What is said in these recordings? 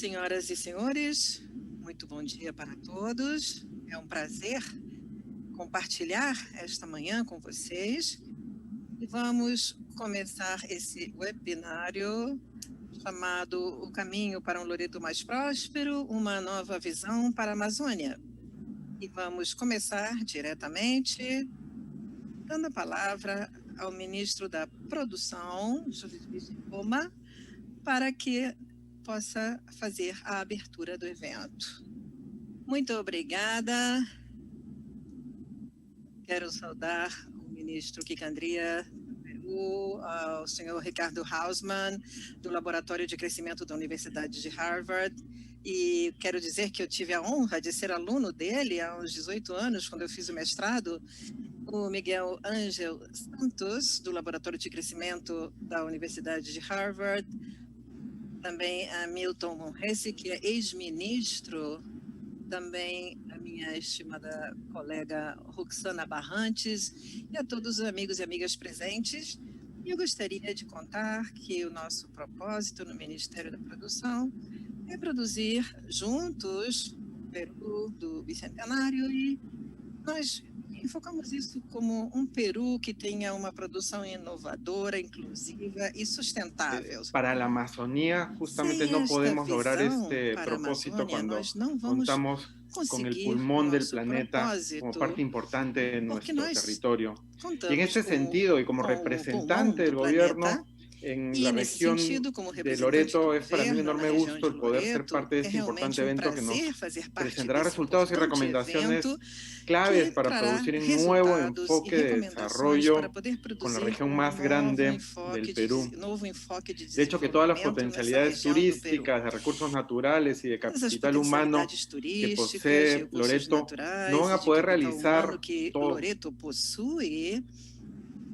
Senhoras e senhores, muito bom dia para todos. É um prazer compartilhar esta manhã com vocês e vamos começar esse webinário chamado O Caminho para um Loreto Mais Próspero, uma nova visão para a Amazônia. E vamos começar diretamente dando a palavra ao ministro da Produção, José Luiz Goma, para que possa fazer a abertura do evento. Muito obrigada. Quero saudar o ministro Kikandria do Peru, ao senhor Ricardo Hausmann, do Laboratório de Crescimento da Universidade de Harvard, e quero dizer que eu tive a honra de ser aluno dele há uns 18 anos, quando eu fiz o mestrado, o Miguel Ángel Santos, do Laboratório de Crescimento da Universidade de Harvard, também a Milton Monrese, que é ex-ministro, também a minha estimada colega Roxana Barrantes, e a todos os amigos e amigas presentes. E eu gostaria de contar que o nosso propósito no Ministério da Produção é produzir juntos o Peru do Bicentenário, e nós enfocamos isso como um Peru que tenha uma produção inovadora, inclusiva e sustentável. Para la Amazonía, justamente no podemos lograr este propósito cuando contamos con el pulmón del planeta como parte importante de nuestro territorio. Y en ese sentido, y como representante del gobierno en la región de Loreto, es para mí un enorme gusto el poder ser parte de este importante evento que nos presentará resultados y recomendaciones claves para producir un nuevo enfoque de desarrollo con la región más grande del Perú. De hecho, que todas las potencialidades turísticas, de recursos naturales y de capital humano que posee Loreto no van a poder realizar todo.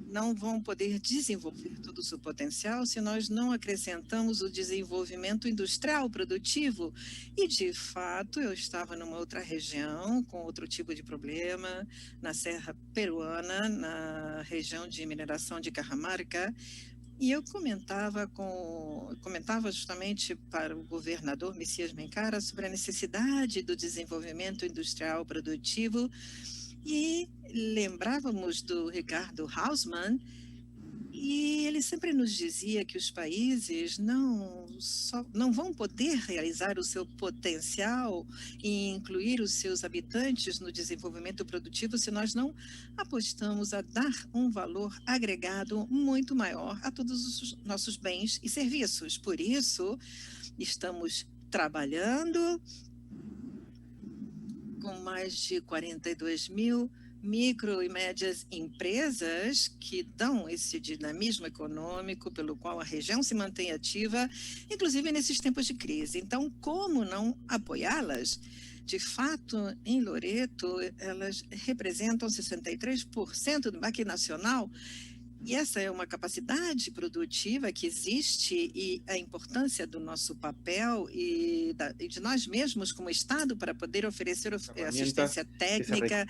Não vão poder desenvolver todo o seu potencial se nós não acrescentamos o desenvolvimento industrial produtivo. E, de fato, eu estava numa outra região, com outro tipo de problema, na Serra Peruana, na região de mineração de Cajamarca, e eu comentava justamente para o governador Messias Mencara sobre a necessidade do desenvolvimento industrial produtivo. E lembrávamos do Ricardo Hausmann, e ele sempre nos dizia que os países não vão poder realizar o seu potencial e incluir os seus habitantes no desenvolvimento produtivo se nós não apostamos a dar um valor agregado muito maior a todos os nossos bens e serviços. Por isso, estamos trabalhando com mais de 42 mil micro e médias empresas que dão esse dinamismo econômico pelo qual a região se mantém ativa, inclusive nesses tempos de crise. Então, como não apoiá-las? De fato, em Loreto, elas representam 63% do PIB nacional, e essa é uma capacidade produtiva que existe, e a importância do nosso papel e de nós mesmos como Estado para poder oferecer assistência técnica,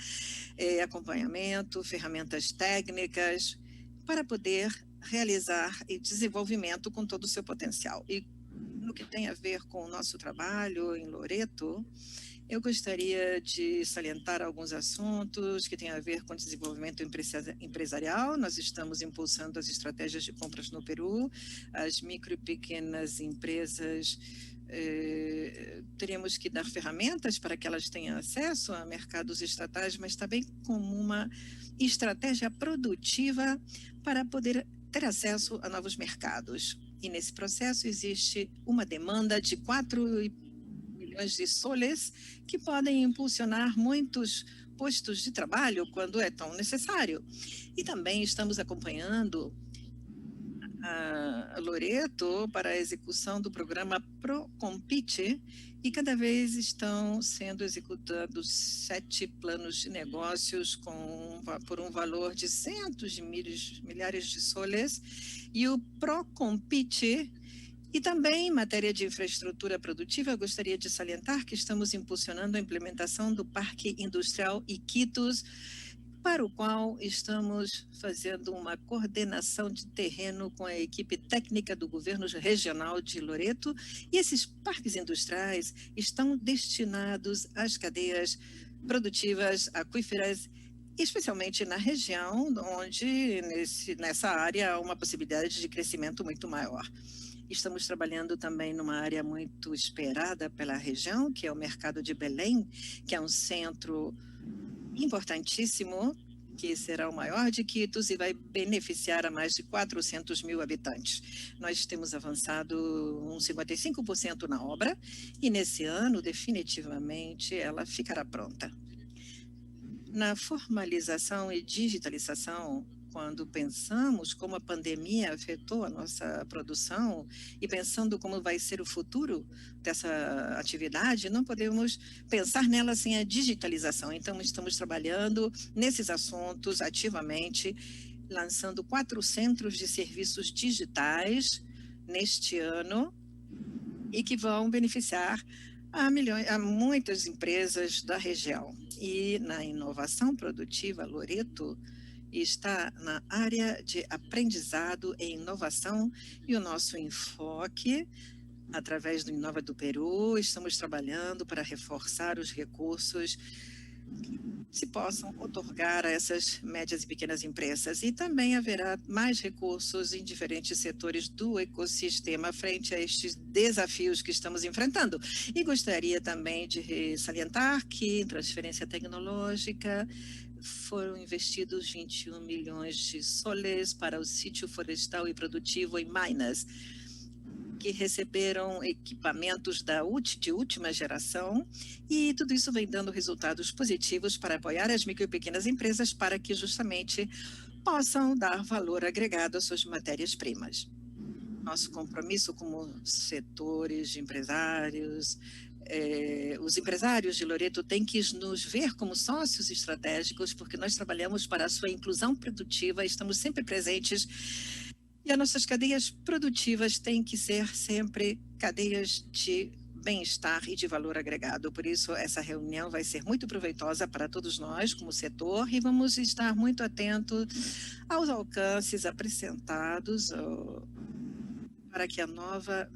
acompanhamento, ferramentas técnicas, para poder realizar e desenvolvimento com todo o seu potencial. E no que tem a ver com o nosso trabalho em Loreto, eu gostaria de salientar alguns assuntos que têm a ver com desenvolvimento empresarial. Nós estamos impulsando as estratégias de compras no Peru, as micro e pequenas empresas. Teríamos que dar ferramentas para que elas tenham acesso a mercados estatais, mas também como uma estratégia produtiva para poder ter acesso a novos mercados. E nesse processo existe uma demanda de 4 milhões de soles que podem impulsionar muitos postos de trabalho quando é tão necessário. E também estamos acompanhando a Loreto para a execução do programa ProCompete, e cada vez estão sendo executados 7 planos de negócios por um valor de centos de milhares de soles, e o ProCompete. E também, em matéria de infraestrutura produtiva, eu gostaria de salientar que estamos impulsionando a implementação do Parque Industrial Iquitos para o qual estamos fazendo uma coordenação de terreno com a equipe técnica do governo regional de Loreto, e esses parques industriais estão destinados às cadeias produtivas aquíferas, especialmente na região onde nessa área há uma possibilidade de crescimento muito maior. Estamos trabalhando também numa área muito esperada pela região, que é o mercado de Belém, que é um centro importantíssimo, que será o maior de Iquitos e vai beneficiar a mais de 400 mil habitantes. Nós temos avançado uns 55% na obra e nesse ano, definitivamente, ela ficará pronta. Na formalização e digitalização, quando pensamos como a pandemia afetou a nossa produção e pensando como vai ser o futuro dessa atividade, não podemos pensar nela sem a digitalização. Então, estamos trabalhando nesses assuntos ativamente, lançando 4 centros de serviços digitais neste ano e que vão beneficiar a muitas empresas da região. E na inovação produtiva, Loreto está na área de aprendizado e inovação, e o nosso enfoque, através do Inova do Peru, estamos trabalhando para reforçar os recursos que se possam otorgar a essas médias e pequenas empresas. E também haverá mais recursos em diferentes setores do ecossistema frente a estes desafios que estamos enfrentando. E gostaria também de salientar que em transferência tecnológica foram investidos 21 milhões de soles para o sítio florestal e produtivo em Minas, que receberam equipamentos de última geração, e tudo isso vem dando resultados positivos para apoiar as micro e pequenas empresas para que justamente possam dar valor agregado às suas matérias-primas. Nosso compromisso como setores de empresários, os empresários de Loreto têm que nos ver como sócios estratégicos, porque nós trabalhamos para a sua inclusão produtiva, estamos sempre presentes, e as nossas cadeias produtivas têm que ser sempre cadeias de bem-estar e de valor agregado. Por isso, essa reunião vai ser muito proveitosa para todos nós, como setor, e vamos estar muito atentos aos alcances apresentados para que a nova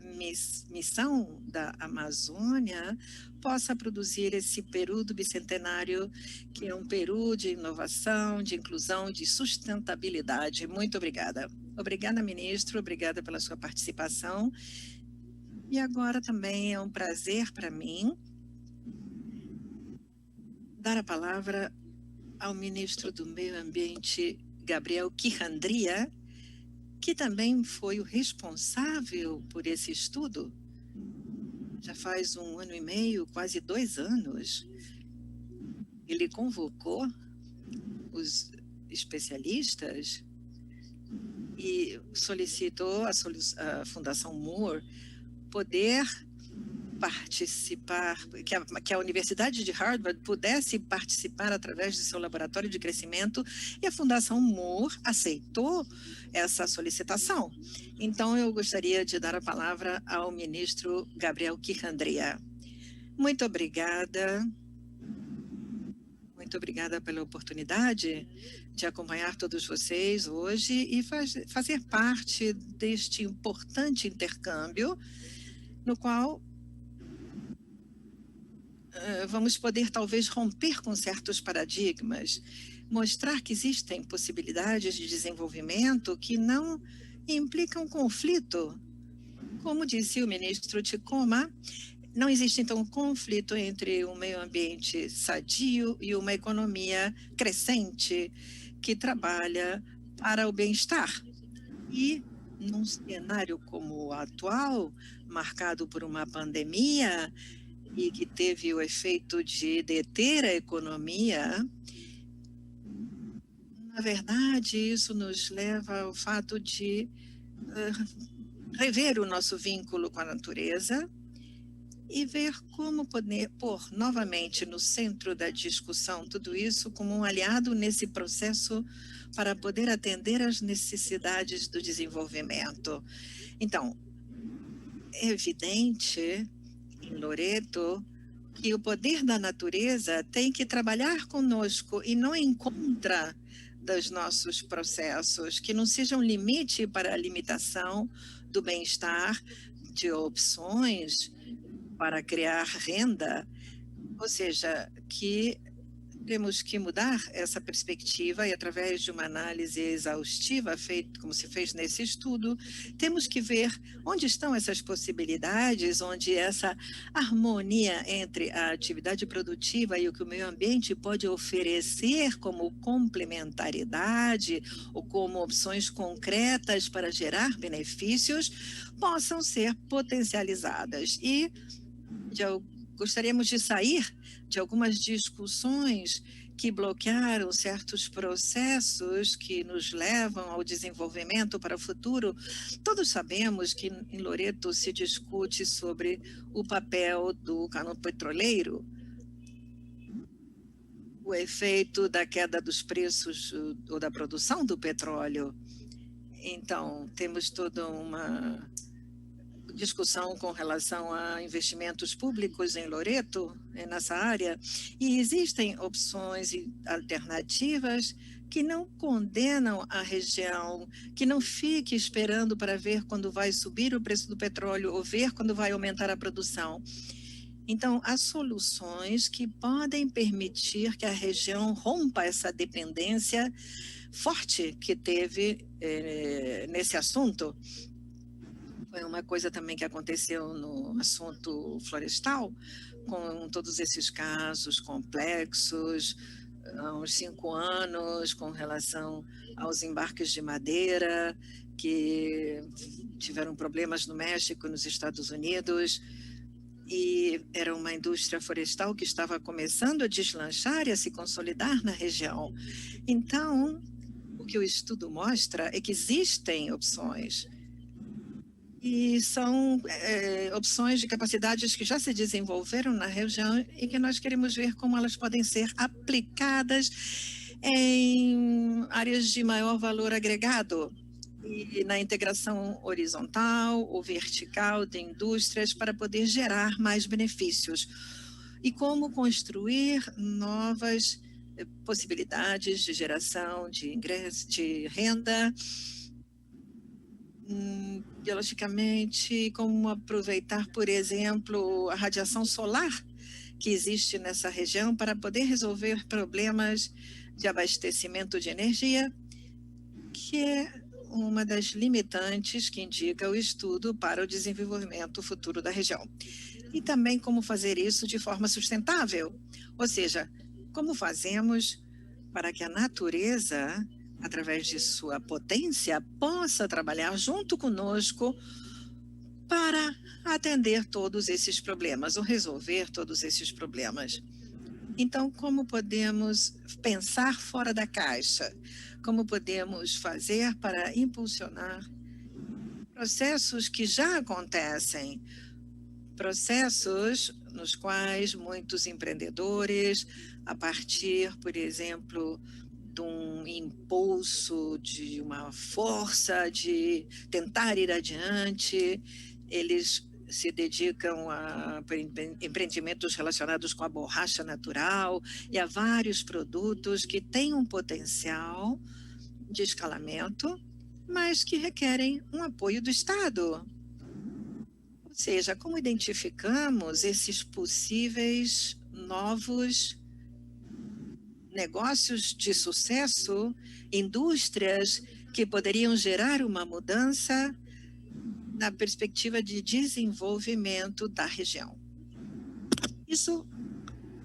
missão da Amazônia possa produzir esse Peru do Bicentenário, que é um Peru de inovação, de inclusão, de sustentabilidade. Muito obrigada. Obrigada, ministro, obrigada pela sua participação. E agora também é um prazer para mim dar a palavra ao ministro do Meio Ambiente, Gabriel Quirandria, que também foi o responsável por esse estudo. Já faz 1 ano e meio, quase 2 anos, ele convocou os especialistas e solicitou a Fundação Moore poder participar, que a Universidade de Harvard pudesse participar através do seu laboratório de crescimento, e a Fundação Moore aceitou essa solicitação. Então, eu gostaria de dar a palavra ao ministro Gabriel Quirandria. Muito obrigada. Muito obrigada pela oportunidade de acompanhar todos vocês hoje e fazer parte deste importante intercâmbio, no qual vamos poder talvez romper com certos paradigmas, mostrar que existem possibilidades de desenvolvimento que não implicam conflito. Como disse o ministro Ticoma, não existe então conflito entre um meio ambiente sadio e uma economia crescente que trabalha para o bem-estar. E num cenário como o atual, marcado por uma pandemia, e que teve o efeito de deter a economia, na verdade, isso nos leva ao fato de rever o nosso vínculo com a natureza e ver como poder pôr novamente no centro da discussão tudo isso como um aliado nesse processo para poder atender às necessidades do desenvolvimento. Então, é evidente em Loreto E o poder da natureza tem que trabalhar conosco e não em contra dos nossos processos, que não seja um limite para a limitação do bem-estar, de opções para criar renda, ou seja, que temos que mudar essa perspectiva e, através de uma análise exaustiva, feita como se fez nesse estudo, temos que ver onde estão essas possibilidades, onde essa harmonia entre a atividade produtiva e o que o meio ambiente pode oferecer como complementaridade ou como opções concretas para gerar benefícios, possam ser potencializadas. E gostaríamos de sair de algumas discussões que bloquearam certos processos que nos levam ao desenvolvimento para o futuro. Todos sabemos que em Loreto se discute sobre o papel do cânion petroleiro, o efeito da queda dos preços ou da produção do petróleo. Então, temos toda uma discussão com relação a investimentos públicos em Loreto, nessa área, e existem opções alternativas que não condenam a região, que não fique esperando para ver quando vai subir o preço do petróleo ou ver quando vai aumentar a produção. Então, há soluções que podem permitir que a região rompa essa dependência forte que teve nesse assunto. Foi uma coisa também que aconteceu no assunto florestal, com todos esses casos complexos, há uns 5 anos, com relação aos embarques de madeira, que tiveram problemas no México e nos Estados Unidos, e era uma indústria florestal que estava começando a deslanchar e a se consolidar na região. Então, o que o estudo mostra é que existem opções, e são opções de capacidades que já se desenvolveram na região e que nós queremos ver como elas podem ser aplicadas em áreas de maior valor agregado e na integração horizontal ou vertical de indústrias para poder gerar mais benefícios. E como construir novas possibilidades de geração de ingresso, de renda, biologicamente, como aproveitar, por exemplo, a radiação solar que existe nessa região para poder resolver problemas de abastecimento de energia, que é uma das limitantes que indica o estudo para o desenvolvimento futuro da região. E também como fazer isso de forma sustentável, ou seja, como fazemos para que a natureza, através de sua potência, possa trabalhar junto conosco para atender todos esses problemas, ou resolver todos esses problemas. Então, como podemos pensar fora da caixa? Como podemos fazer para impulsionar processos que já acontecem, processos nos quais muitos empreendedores, a partir, por exemplo, de um impulso, de uma força de tentar ir adiante, eles se dedicam a empreendimentos relacionados com a borracha natural e a vários produtos que têm um potencial de escalamento, mas que requerem um apoio do Estado. Ou seja, como identificamos esses possíveis novos negócios de sucesso, indústrias que poderiam gerar uma mudança na perspectiva de desenvolvimento da região. Isso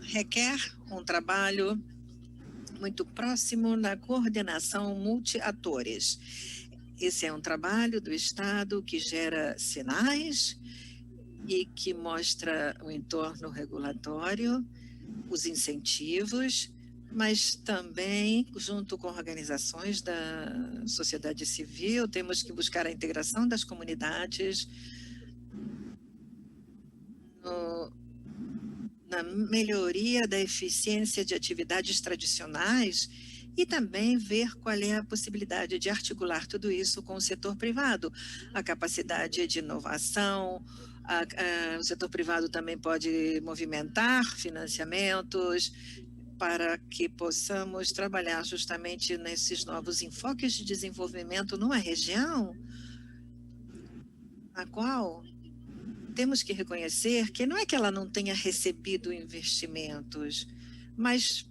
requer um trabalho muito próximo na coordenação multi-atores. Esse é um trabalho do Estado que gera sinais e que mostra o entorno regulatório, os incentivos, mas também, junto com organizações da sociedade civil, temos que buscar a integração das comunidades na melhoria da eficiência de atividades tradicionais e também ver qual é a possibilidade de articular tudo isso com o setor privado, a capacidade de inovação, O setor privado também pode movimentar financiamentos para que possamos trabalhar justamente nesses novos enfoques de desenvolvimento numa região na qual temos que reconhecer que não é que ela não tenha recebido investimentos, mas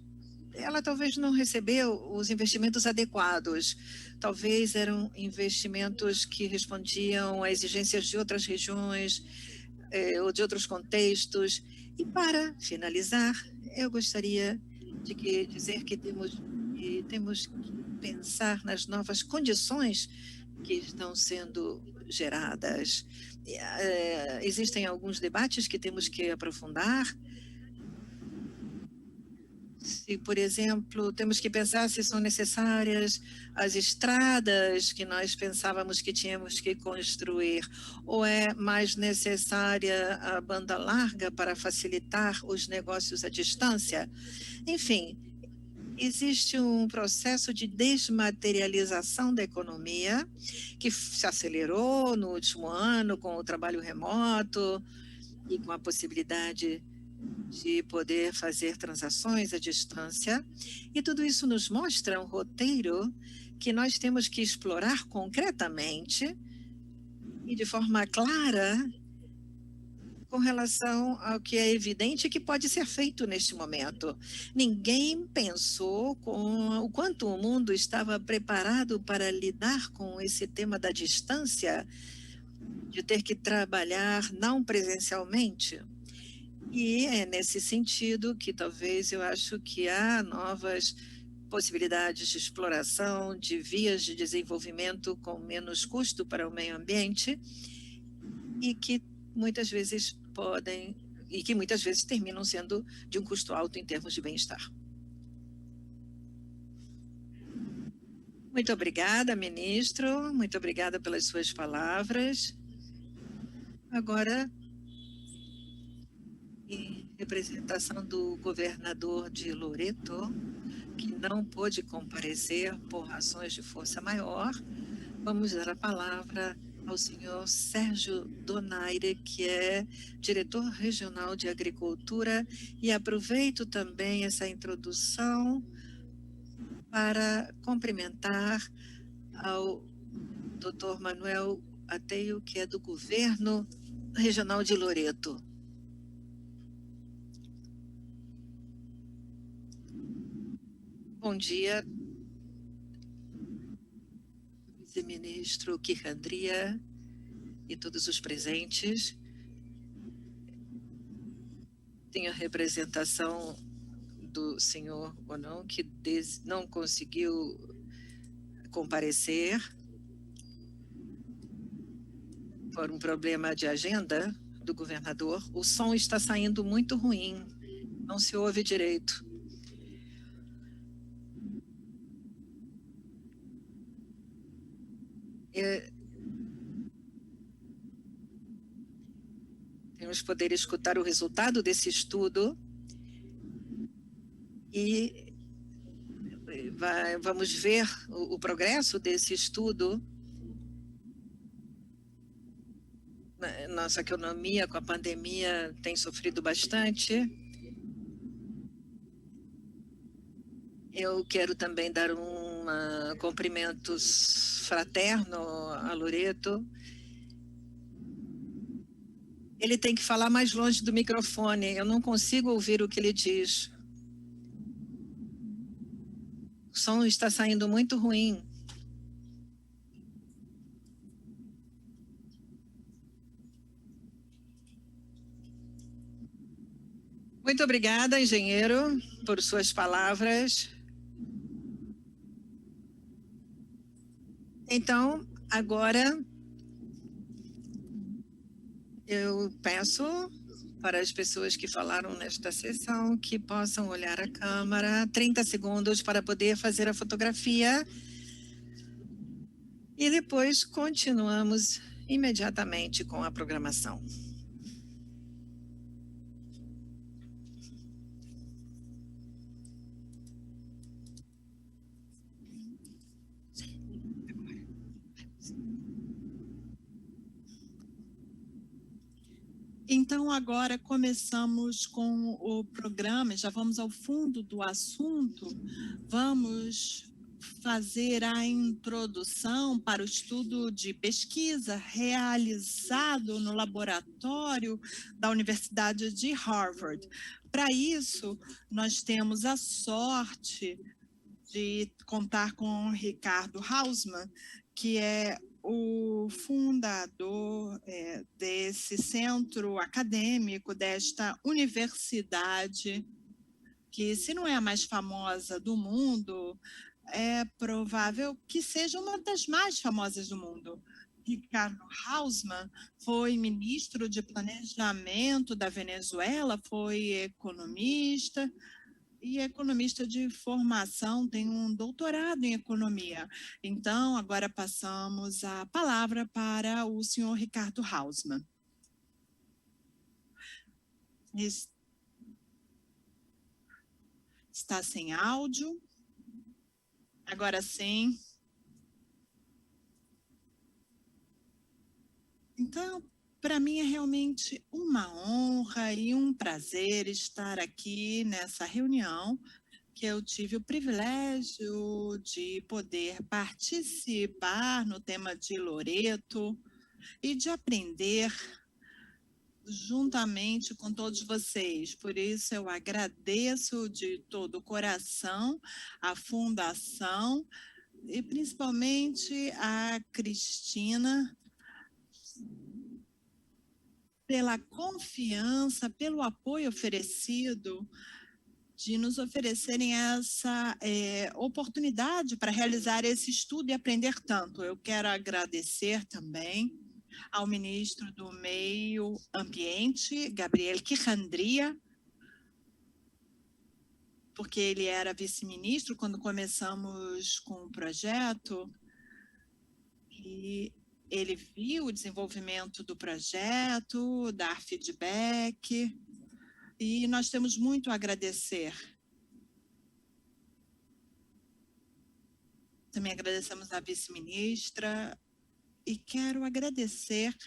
ela talvez não recebeu os investimentos adequados. Talvez eram investimentos que respondiam a exigências de outras regiões ou de outros contextos. E para finalizar, eu gostaria de dizer que temos que pensar nas novas condições que estão sendo geradas. Existem alguns debates que temos que aprofundar. Se, por exemplo, temos que pensar se são necessárias as estradas que nós pensávamos que tínhamos que construir, ou é mais necessária a banda larga para facilitar os negócios à distância. Enfim, existe um processo de desmaterialização da economia que se acelerou no último ano com o trabalho remoto e com a possibilidade de poder fazer transações à distância. E tudo isso nos mostra um roteiro que nós temos que explorar concretamente e de forma clara com relação ao que é evidente que pode ser feito neste momento. Ninguém pensou com o quanto o mundo estava preparado para lidar com esse tema da distância, de ter que trabalhar não presencialmente. E é nesse sentido que talvez eu acho que há novas possibilidades de exploração de vias de desenvolvimento com menos custo para o meio ambiente e que muitas vezes terminam sendo de um custo alto em termos de bem-estar. Muito obrigada, ministro. Muito obrigada pelas suas palavras. Agora, em representação do governador de Loreto, que não pôde comparecer por razões de força maior, vamos dar a palavra ao senhor Sérgio Donaire, que é diretor regional de agricultura, e aproveito também essa introdução para cumprimentar ao Dr. Manuel Ateio, que é do governo regional de Loreto. Bom dia, vice-ministro Quirandria e todos os presentes. Tenho a representação do senhor Bonon, que não conseguiu comparecer por um problema de agenda do governador. O som está saindo muito ruim, não se ouve direito. Temos poder escutar o resultado desse estudo e vamos ver o progresso desse estudo. Nossa economia com a pandemia tem sofrido bastante. Eu quero também dar cumprimentos fraterno a Loreto. Ele tem que falar mais longe do microfone, eu não consigo ouvir o que ele diz. O som está saindo muito ruim. Muito obrigada, engenheiro, por suas palavras. Então, agora eu peço para as pessoas que falaram nesta sessão que possam olhar a câmera 30 segundos para poder fazer a fotografia e depois continuamos imediatamente com a programação. Então, agora começamos com o programa, já vamos ao fundo do assunto, vamos fazer a introdução para o estudo de pesquisa realizado no laboratório da Universidade de Harvard. Para isso, nós temos a sorte de contar com o Ricardo Hausmann, que é o fundador desse centro acadêmico, desta universidade, que se não é a mais famosa do mundo, é provável que seja uma das mais famosas do mundo. Ricardo Hausmann foi ministro de Planejamento da Venezuela, foi economista, e economista de formação, tem um doutorado em economia. Então, agora passamos a palavra para o senhor Ricardo Hausmann. Está sem áudio. Agora sim. Então, para mim é realmente uma honra e um prazer estar aqui nessa reunião, que eu tive o privilégio de poder participar no tema de Loreto e de aprender juntamente com todos vocês. Por isso eu agradeço de todo o coração a Fundação e principalmente a Cristina pela confiança, pelo apoio oferecido, de nos oferecerem essa oportunidade para realizar esse estudo e aprender tanto. Eu quero agradecer também ao ministro do Meio Ambiente, Gabriel Quijandría, porque ele era vice-ministro quando começamos com o projeto, e ele viu o desenvolvimento do projeto, dar feedback, e nós temos muito a agradecer. Também agradecemos à vice-ministra e quero agradecer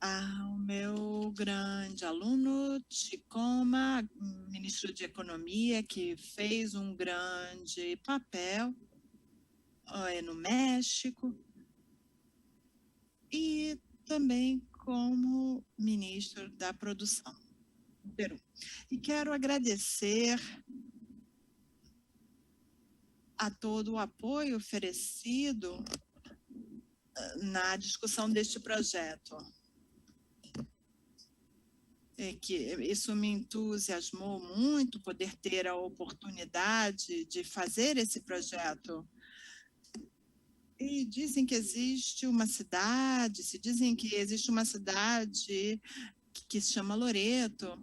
ao meu grande aluno, Chicoma, ministro de Economia, que fez um grande papel no México, e também como ministro da Produção no Peru. E quero agradecer a todo o apoio oferecido na discussão deste projeto. Que isso me entusiasmou muito, poder ter a oportunidade de fazer esse projeto. E dizem que existe uma cidade, que se chama Loreto,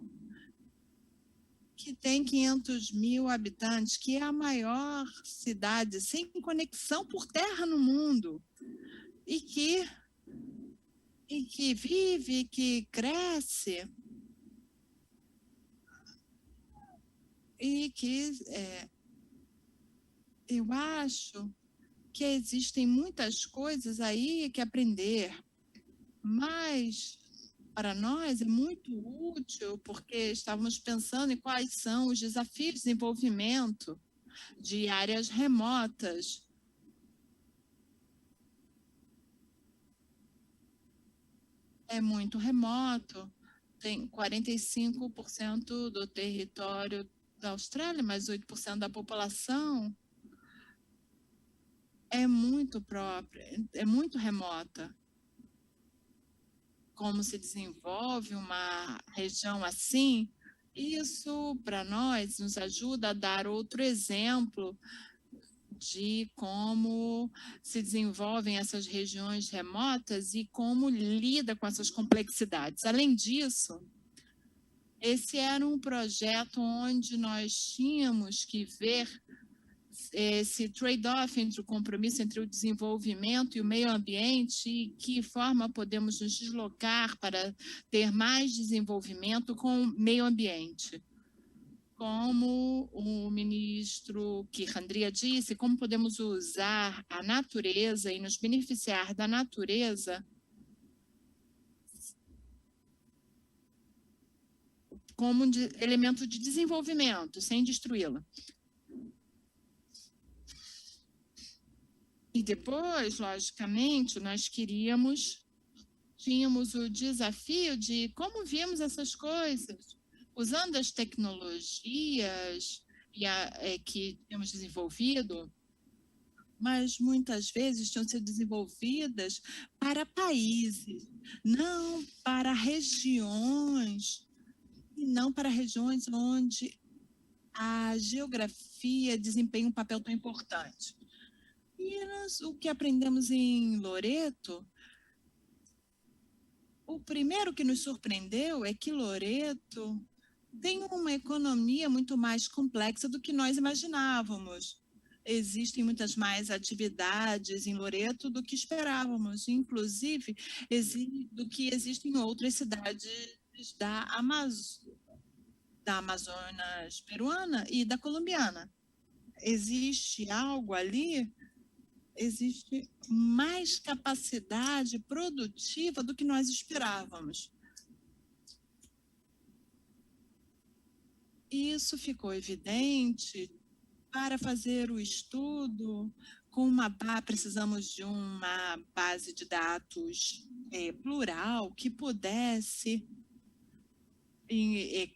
que tem 500 mil habitantes, que é a maior cidade sem conexão por terra no mundo, e que vive, que cresce, e que eu acho que existem muitas coisas aí que aprender, mas para nós é muito útil, porque estávamos pensando em quais são os desafios de desenvolvimento de áreas remotas. É muito remoto, tem 45% do território da Austrália, mas 8% da população é muito própria, é muito remota. Como se desenvolve uma região assim, isso para nós nos ajuda a dar outro exemplo de como se desenvolvem essas regiões remotas e como lida com essas complexidades. Além disso, esse era um projeto onde nós tínhamos que ver esse trade-off entre o compromisso entre o desenvolvimento e o meio ambiente, e que forma podemos nos deslocar para ter mais desenvolvimento com o meio ambiente. como o ministro Kirandria disse, como podemos usar a natureza e nos beneficiar da natureza como elemento de desenvolvimento, sem destruí-la. E depois, logicamente, nós tínhamos o desafio de como víamos essas coisas, usando as tecnologias que temos desenvolvido, mas muitas vezes tinham sido desenvolvidas para países, não para regiões, e não para regiões onde a geografia desempenha um papel tão importante. E o que aprendemos em Loreto, o primeiro que nos surpreendeu é que Loreto tem uma economia muito mais complexa do que nós imaginávamos. Existem muitas mais atividades em Loreto do que esperávamos, inclusive do que existem em outras cidades da Amazonas peruana e da colombiana. Existe algo ali, existe mais capacidade produtiva do que nós esperávamos. Isso ficou evidente para fazer o estudo com precisamos de uma base de dados plural que pudesse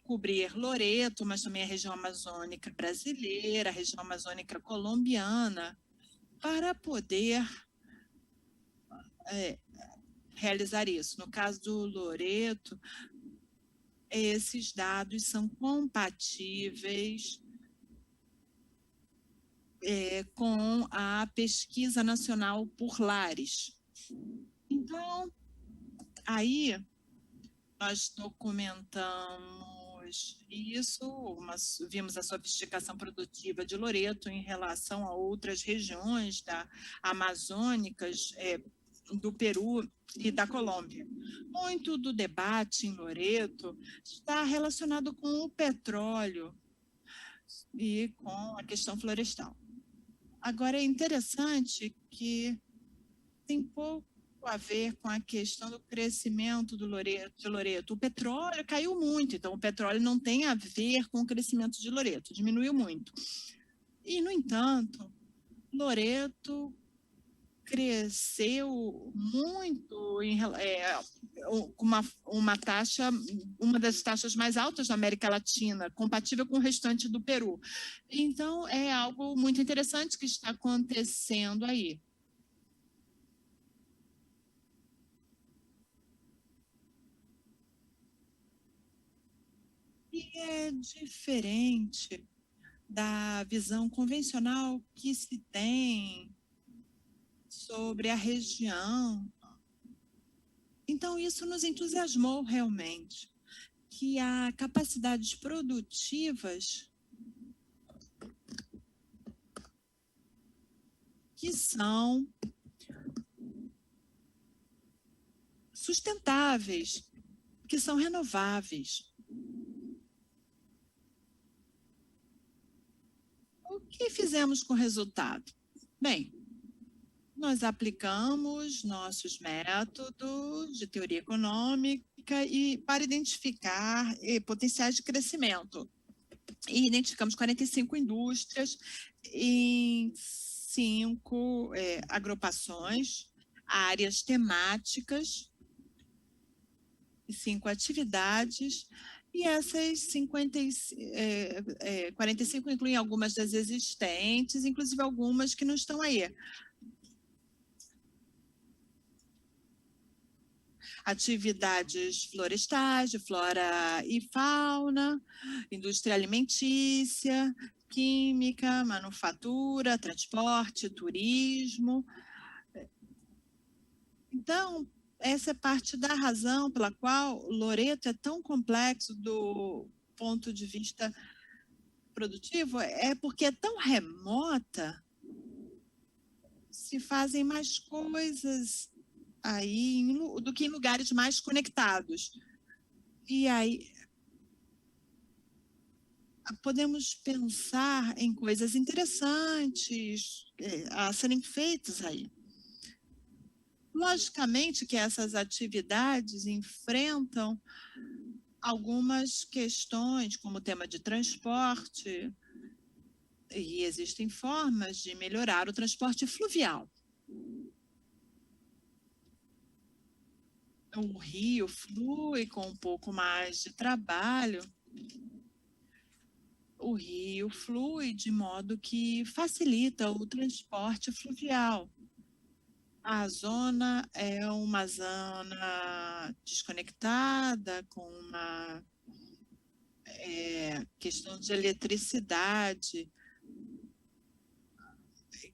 cobrir Loreto, mas também a região amazônica brasileira, a região amazônica colombiana, para poder realizar isso. No caso do Loreto, esses dados são compatíveis com a pesquisa nacional por lares. Então, aí nós documentamos isso, vimos a sofisticação produtiva de Loreto em relação a outras regiões amazônicas do Peru e da Colômbia. Muito do debate em Loreto está relacionado com o petróleo e com a questão florestal. Agora, é interessante que tem pouco a ver com a questão do crescimento de Loreto. O petróleo caiu muito, então o petróleo não tem a ver com o crescimento de Loreto, diminuiu muito. E, no entanto, Loreto cresceu muito com uma taxa, uma das taxas mais altas da América Latina, compatível com o restante do Peru. Então, é algo muito interessante que está acontecendo aí. E é diferente da visão convencional que se tem sobre a região. Então, isso nos entusiasmou realmente, que há capacidades produtivas que são sustentáveis, que são renováveis. O que fizemos com o resultado? Bem, nós aplicamos nossos métodos de teoria econômica para identificar potenciais de crescimento. E identificamos 45 indústrias em 5 agrupações, áreas temáticas, 5 atividades, e essas 45 incluem algumas das existentes, inclusive algumas que não estão aí. Atividades florestais, de flora e fauna, indústria alimentícia, química, manufatura, transporte, turismo. Então, essa é parte da razão pela qual Loreto é tão complexo do ponto de vista produtivo, é porque é tão remota, se fazem mais coisas aí do que em lugares mais conectados. E aí podemos pensar em coisas interessantes a serem feitas aí. Logicamente que essas atividades enfrentam algumas questões, como o tema de transporte, e existem formas de melhorar o transporte fluvial. O rio flui com um pouco mais de trabalho. O rio flui de modo que facilita o transporte fluvial. A zona é uma zona desconectada, com uma questão de eletricidade,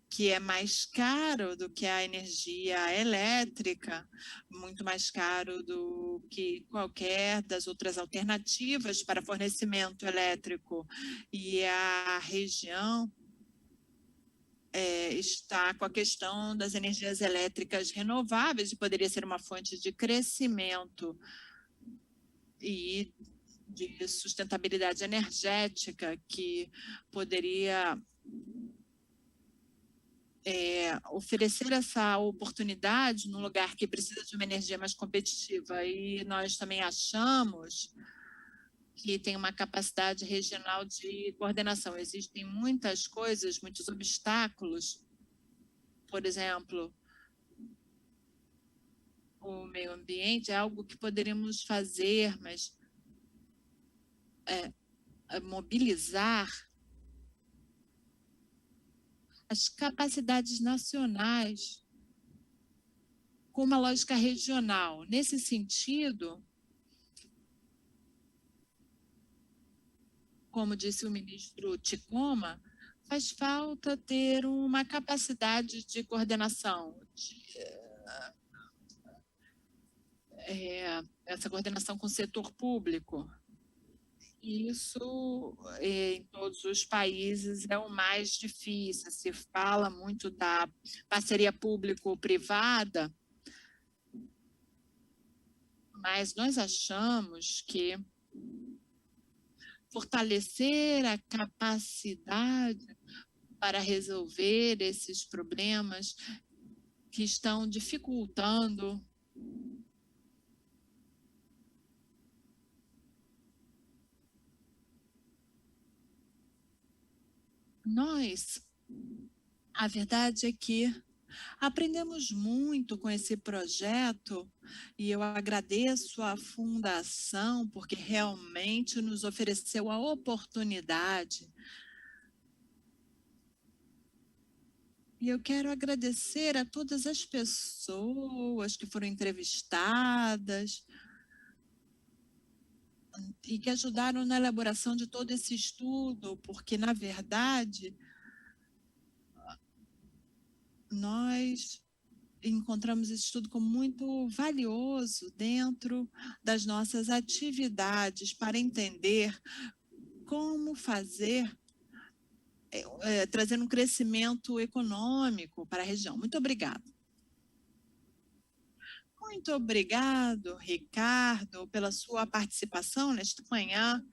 que é mais caro do que a energia elétrica, muito mais caro do que qualquer das outras alternativas para fornecimento elétrico. E a região está com a questão das energias elétricas renováveis, e poderia ser uma fonte de crescimento e de sustentabilidade energética, que poderia oferecer essa oportunidade num lugar que precisa de uma energia mais competitiva. E nós também achamos que tem uma capacidade regional de coordenação. Existem muitas coisas, muitos obstáculos. Por exemplo, o meio ambiente é algo que poderíamos fazer, mas mobilizar as capacidades nacionais com uma lógica regional. Nesse sentido, como disse o ministro Ticoma, faz falta ter uma capacidade de coordenação, essa coordenação com o setor público. Isso, em todos os países, é o mais difícil. Se fala muito da parceria público-privada, mas nós achamos que fortalecer a capacidade para resolver esses problemas que estão dificultando nós. A verdade é que aprendemos muito com esse projeto e eu agradeço à Fundação porque realmente nos ofereceu a oportunidade. E eu quero agradecer a todas as pessoas que foram entrevistadas e que ajudaram na elaboração de todo esse estudo, porque, na verdade, nós encontramos esse estudo como muito valioso dentro das nossas atividades para entender como fazer, trazer um crescimento econômico para a região. Muito obrigada. Muito obrigado, Ricardo, pela sua participação nesta manhã.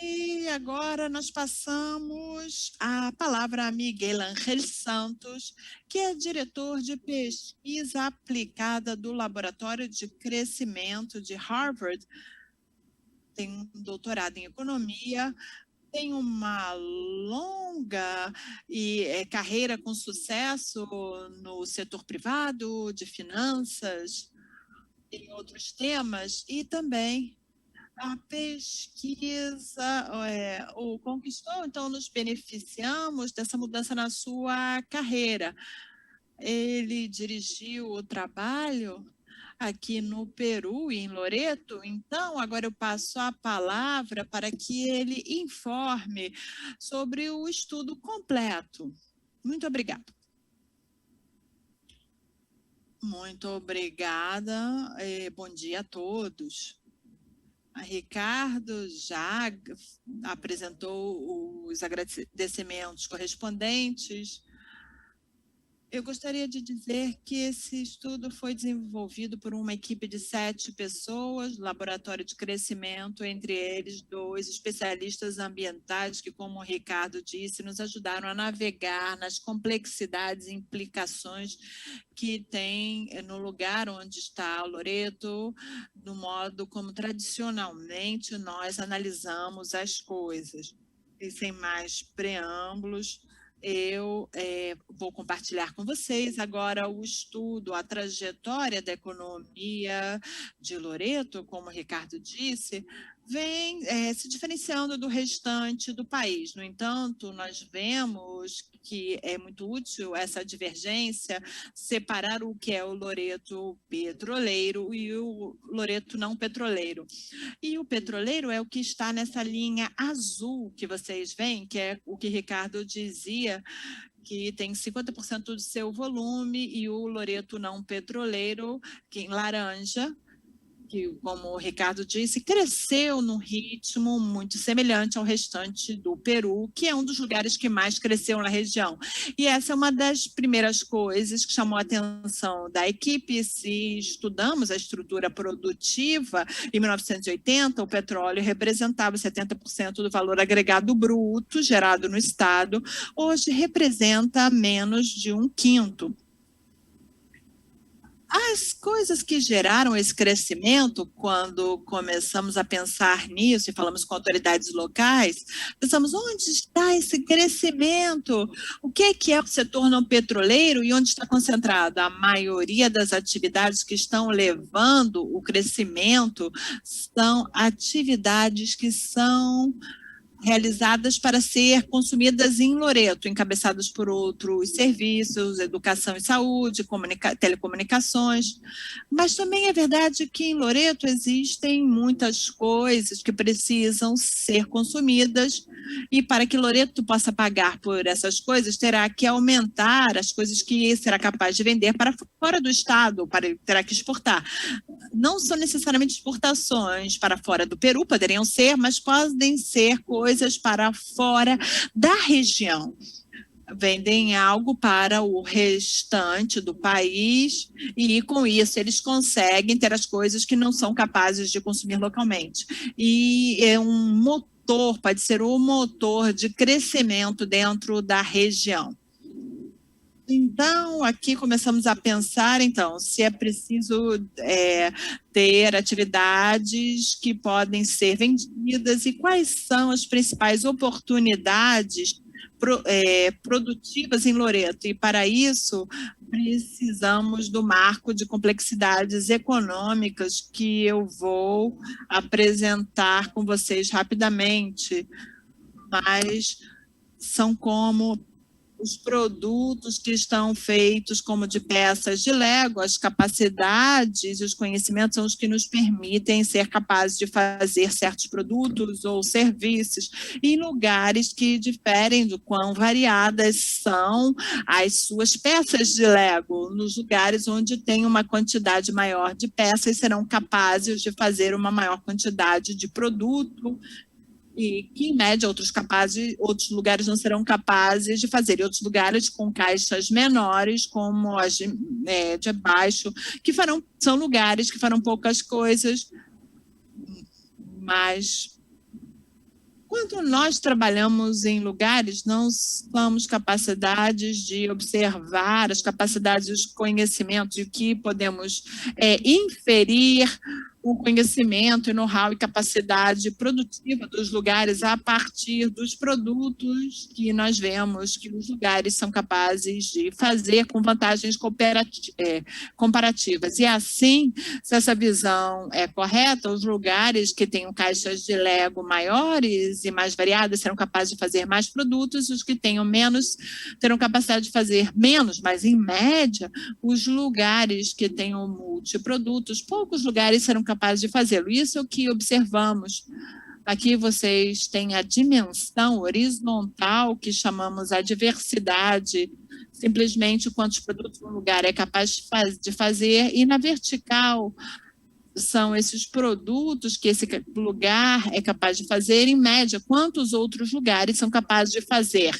E agora nós passamos a palavra a Miguel Ángel Santos, que é diretor de pesquisa aplicada do Laboratório de Crescimento de Harvard. Tem um doutorado em economia, tem uma longa carreira com sucesso no setor privado, de finanças, em outros temas, e também a pesquisa o conquistou, então nos beneficiamos dessa mudança na sua carreira. Ele dirigiu o trabalho aqui no Peru e em Loreto, então agora eu passo a palavra para que ele informe sobre o estudo completo. Muito obrigada. Muito obrigada, bom dia a todos. A Ricardo já apresentou os agradecimentos correspondentes. Eu gostaria de dizer que esse estudo foi desenvolvido por uma equipe de 7 pessoas, laboratório de crescimento, entre eles 2 especialistas ambientais que, como o Ricardo disse, nos ajudaram a navegar nas complexidades e implicações que tem no lugar onde está o Loreto, no modo como tradicionalmente nós analisamos as coisas. E sem mais preâmbulos, eu vou compartilhar com vocês agora o estudo, a trajetória da economia de Loreto, como o Ricardo disse, vem se diferenciando do restante do país. No entanto, nós vemos que é muito útil essa divergência, separar o que é o Loreto petroleiro e o Loreto não petroleiro. E o petroleiro é o que está nessa linha azul que vocês veem, que é o que Ricardo dizia, que tem 50% do seu volume, e o Loreto não petroleiro, que em laranja, que, como o Ricardo disse, cresceu num ritmo muito semelhante ao restante do Peru, que é um dos lugares que mais cresceu na região. E essa é uma das primeiras coisas que chamou a atenção da equipe. Se estudamos a estrutura produtiva, em 1980, o petróleo representava 70% do valor agregado bruto gerado no estado, hoje representa menos de 1/5. As coisas que geraram esse crescimento, quando começamos a pensar nisso e falamos com autoridades locais, pensamos, onde está esse crescimento? O que é o setor não petroleiro e onde está concentrado? A maioria das atividades que estão levando o crescimento são atividades que são realizadas para ser consumidas em Loreto, encabeçadas por outros serviços, educação e saúde, telecomunicações. Mas também é verdade que em Loreto existem muitas coisas que precisam ser consumidas, e para que Loreto possa pagar por essas coisas, terá que aumentar as coisas que será capaz de vender para fora do estado, terá que exportar. Não são necessariamente exportações para fora do Peru, poderiam ser, mas podem ser coisas para fora da região. Vendem algo para o restante do país e, com isso, eles conseguem ter as coisas que não são capazes de consumir localmente. E é um motor, pode ser um motor de crescimento dentro da região. Então, aqui começamos a pensar, então, se é preciso ter atividades que podem ser vendidas e quais são as principais oportunidades produtivas em Loreto. E, para isso, precisamos do marco de complexidades econômicas que eu vou apresentar com vocês rapidamente, mas são como os produtos que estão feitos como de peças de Lego, as capacidades e os conhecimentos são os que nos permitem ser capazes de fazer certos produtos ou serviços em lugares que diferem do quão variadas são as suas peças de Lego. Nos lugares onde tem uma quantidade maior de peças, serão capazes de fazer uma maior quantidade de produto, e que, em média, outros lugares não serão capazes de fazer. E outros lugares com caixas menores, como as de baixo, são lugares que farão poucas coisas, mas quando nós trabalhamos em lugares, não temos capacidades de observar as capacidades, os conhecimentos, e o que podemos inferir o conhecimento, know-how e capacidade produtiva dos lugares a partir dos produtos que nós vemos que os lugares são capazes de fazer com vantagens comparativas. E assim, se essa visão é correta, os lugares que tenham caixas de Lego maiores e mais variadas serão capazes de fazer mais produtos, os que tenham menos terão capacidade de fazer menos, mas, em média, os lugares que tenham multiprodutos, poucos lugares serão capazes de fazê-lo. Isso é o que observamos. Aqui vocês têm a dimensão horizontal, que chamamos a diversidade, simplesmente quantos produtos um lugar é capaz de fazer, e na vertical são esses produtos que esse lugar é capaz de fazer, em média, quantos outros lugares são capazes de fazer.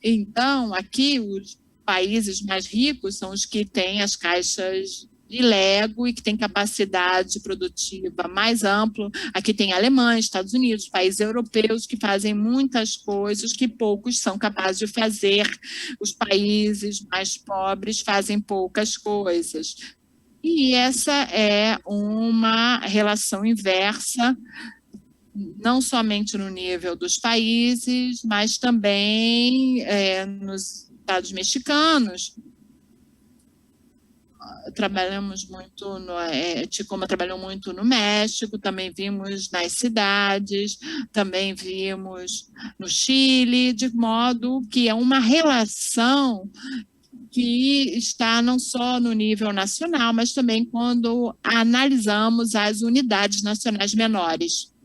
Então, aqui países mais ricos são os que têm as caixas de Lego e que tem capacidade produtiva mais ampla. Aqui tem Alemanha, Estados Unidos, países europeus que fazem muitas coisas que poucos são capazes de fazer. Os países mais pobres fazem poucas coisas. E essa é uma relação inversa, não somente no nível dos países, mas também nos estados mexicanos. Trabalhamos muito, Ticoma trabalhou muito no México, também vimos nas cidades, também vimos no Chile, de modo que é uma relação que está não só no nível nacional, mas também quando analisamos as unidades nacionais menores.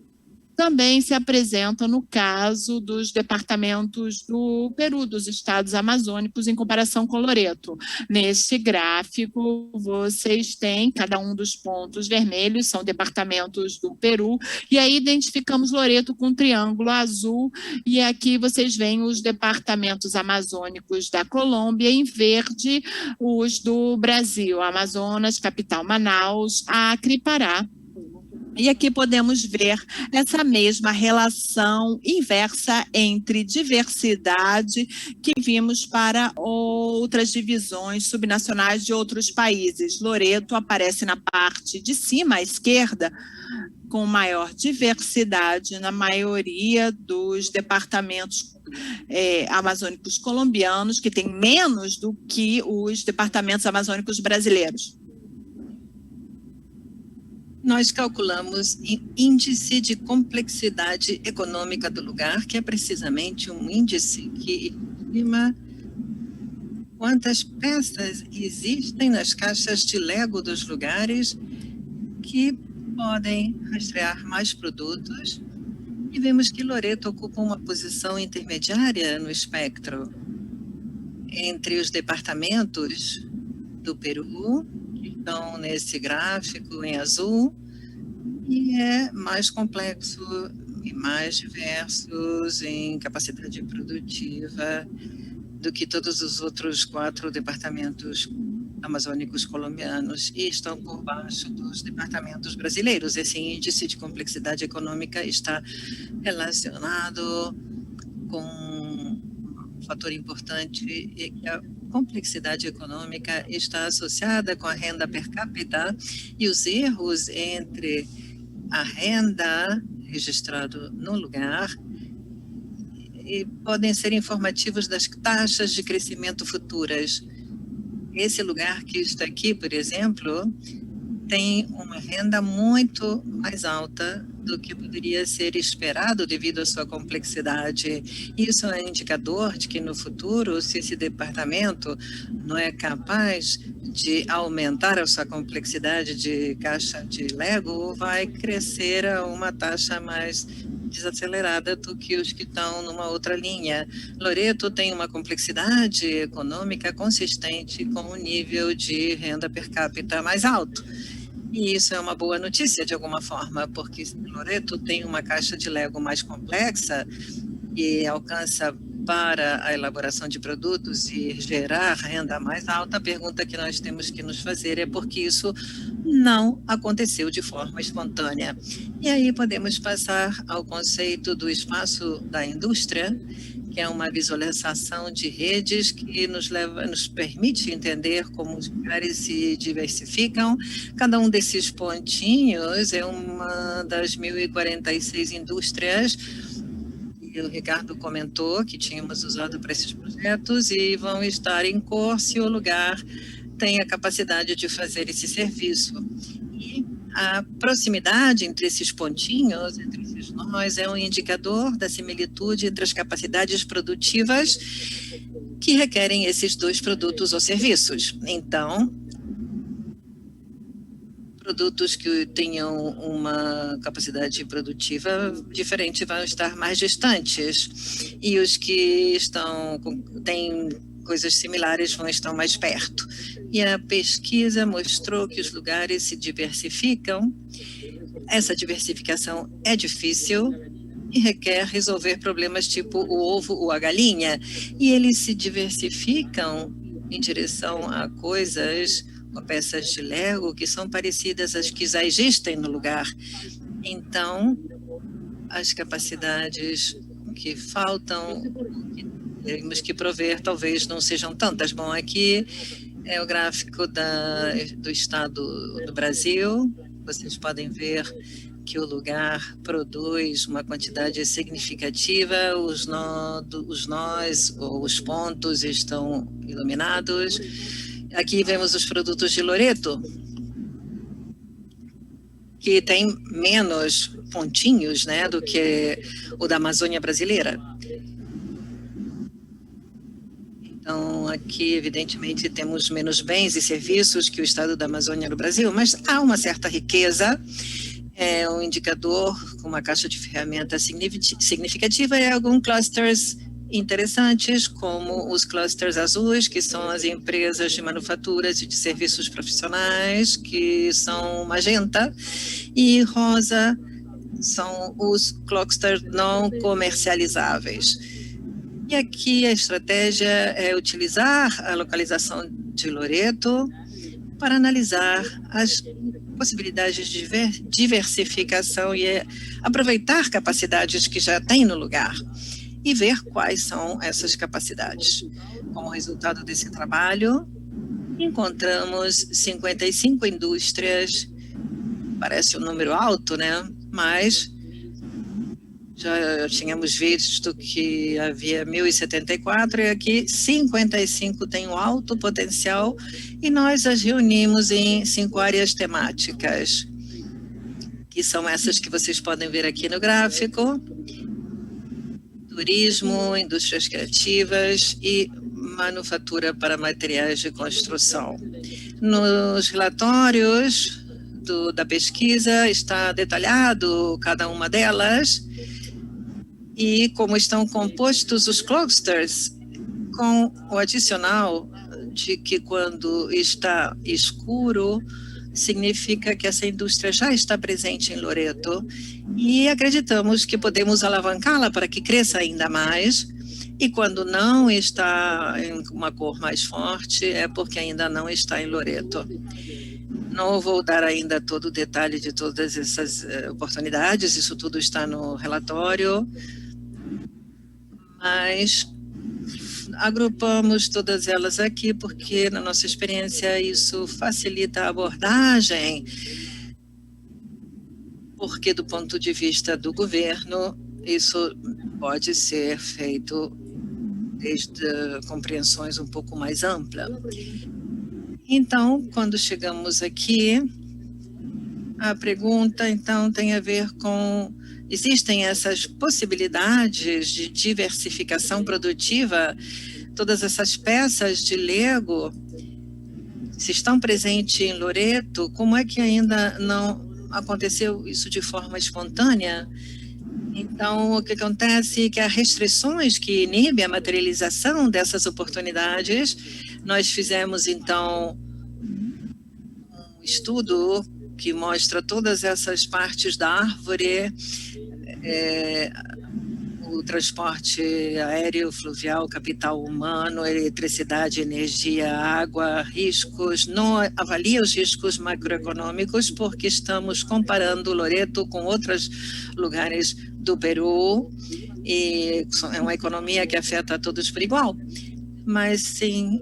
Também se apresenta no caso dos departamentos do Peru, dos estados amazônicos, em comparação com Loreto. Neste gráfico, vocês têm, cada um dos pontos vermelhos são departamentos do Peru, e aí identificamos Loreto com um triângulo azul, e aqui vocês veem os departamentos amazônicos da Colômbia, em verde, os do Brasil, Amazonas, capital Manaus, Acre e Pará. E aqui podemos ver essa mesma relação inversa entre diversidade que vimos para outras divisões subnacionais de outros países. Loreto aparece na parte de cima, à esquerda, com maior diversidade na maioria dos departamentos amazônicos colombianos, que tem menos do que os departamentos amazônicos brasileiros. Nós calculamos índice de complexidade econômica do lugar, que é precisamente um índice que estima quantas peças existem nas caixas de Lego dos lugares que podem rastrear mais produtos. E vemos que Loreto ocupa uma posição intermediária no espectro entre os departamentos do Peru, estão nesse gráfico em azul, e é mais complexo e mais diversos em capacidade produtiva do que todos os outros 4 departamentos amazônicos colombianos, e estão por baixo dos departamentos brasileiros. Esse índice de complexidade econômica está relacionado com um fator importante, e que a complexidade econômica está associada com a renda per capita, e os erros entre a renda registrada no lugar e podem ser informativos das taxas de crescimento futuras. Esse lugar que está aqui, por exemplo, tem uma renda muito mais alta do que poderia ser esperado devido à sua complexidade. Isso é um indicador de que no futuro, se esse departamento não é capaz de aumentar a sua complexidade de caixa de Lego, vai crescer a uma taxa mais desacelerada do que os que estão numa outra linha. Loreto tem uma complexidade econômica consistente com um nível de renda per capita mais alto. E isso é uma boa notícia, de alguma forma, porque Loreto tem uma caixa de Lego mais complexa e alcança para a elaboração de produtos e gerar renda mais alta. A pergunta que nós temos que nos fazer é por que isso não aconteceu de forma espontânea. E aí podemos passar ao conceito do espaço da indústria, que é uma visualização de redes que nos permite entender como os lugares se diversificam. Cada um desses pontinhos é uma das 1.046 indústrias que o Ricardo comentou que tínhamos usado para esses projetos, e vão estar em cor se o lugar tem a capacidade de fazer esse serviço. E a proximidade entre esses pontinhos, entre esses nós, é um indicador da similitude entre as capacidades produtivas que requerem esses 2 produtos ou serviços. Então, produtos que tenham uma capacidade produtiva diferente vão estar mais distantes, e os que têm coisas similares vão estar mais perto. E a pesquisa mostrou que os lugares se diversificam. Essa diversificação é difícil e requer resolver problemas tipo o ovo ou a galinha, e eles se diversificam em direção a coisas, a peças de Lego que são parecidas às que já existem no lugar. Então, as capacidades que faltam, que temos que prover, talvez não sejam tantas. Bom, aqui é o gráfico do estado do Brasil. Vocês podem ver que o lugar produz uma quantidade significativa, os nós, ou os pontos estão iluminados. Aqui vemos os produtos de Loreto, que tem menos pontinhos, né, do que o da Amazônia brasileira. Então, aqui, evidentemente, temos menos bens e serviços que o estado da Amazônia no Brasil, mas há uma certa riqueza. É um indicador com uma caixa de ferramentas significativa e alguns clusters interessantes, como os clusters azuis, que são as empresas de manufaturas e de serviços profissionais, que são magenta, e rosa são os clusters não comercializáveis. E aqui a estratégia é utilizar a localização de Loreto para analisar as possibilidades de diversificação e aproveitar capacidades que já tem no lugar e ver quais são essas capacidades. Como resultado desse trabalho, encontramos 55 indústrias, parece um número alto, né? Mas já tínhamos visto que havia 1.074 e aqui 55 tem um alto potencial e nós as reunimos em 5 áreas temáticas, que são essas que vocês podem ver aqui no gráfico: turismo, indústrias criativas e manufatura para materiais de construção. Nos relatórios da pesquisa está detalhado cada uma delas e como estão compostos os clusters, com o adicional de que quando está escuro, significa que essa indústria já está presente em Loreto e acreditamos que podemos alavancá-la para que cresça ainda mais. E quando não está em uma cor mais forte, é porque ainda não está em Loreto. Não vou dar ainda todo o detalhe de todas essas oportunidades, isso tudo está no relatório, mas agrupamos todas elas aqui porque, na nossa experiência, isso facilita a abordagem, porque, do ponto de vista do governo, isso pode ser feito desde compreensões um pouco mais amplas. Então, quando chegamos aqui, a pergunta, então, tem a ver com: existem essas possibilidades de diversificação produtiva? Todas essas peças de Lego, se estão presentes em Loreto, como é que ainda não aconteceu isso de forma espontânea? Então, o que acontece é que há restrições que inibem a materialização dessas oportunidades. Nós fizemos, então, um estudo que mostra todas essas partes da árvore, o transporte aéreo, fluvial, capital humano, eletricidade, energia, água, riscos. Não avalia os riscos macroeconômicos porque estamos comparando Loreto com outros lugares do Peru e é uma economia que afeta a todos por igual. Mas sim,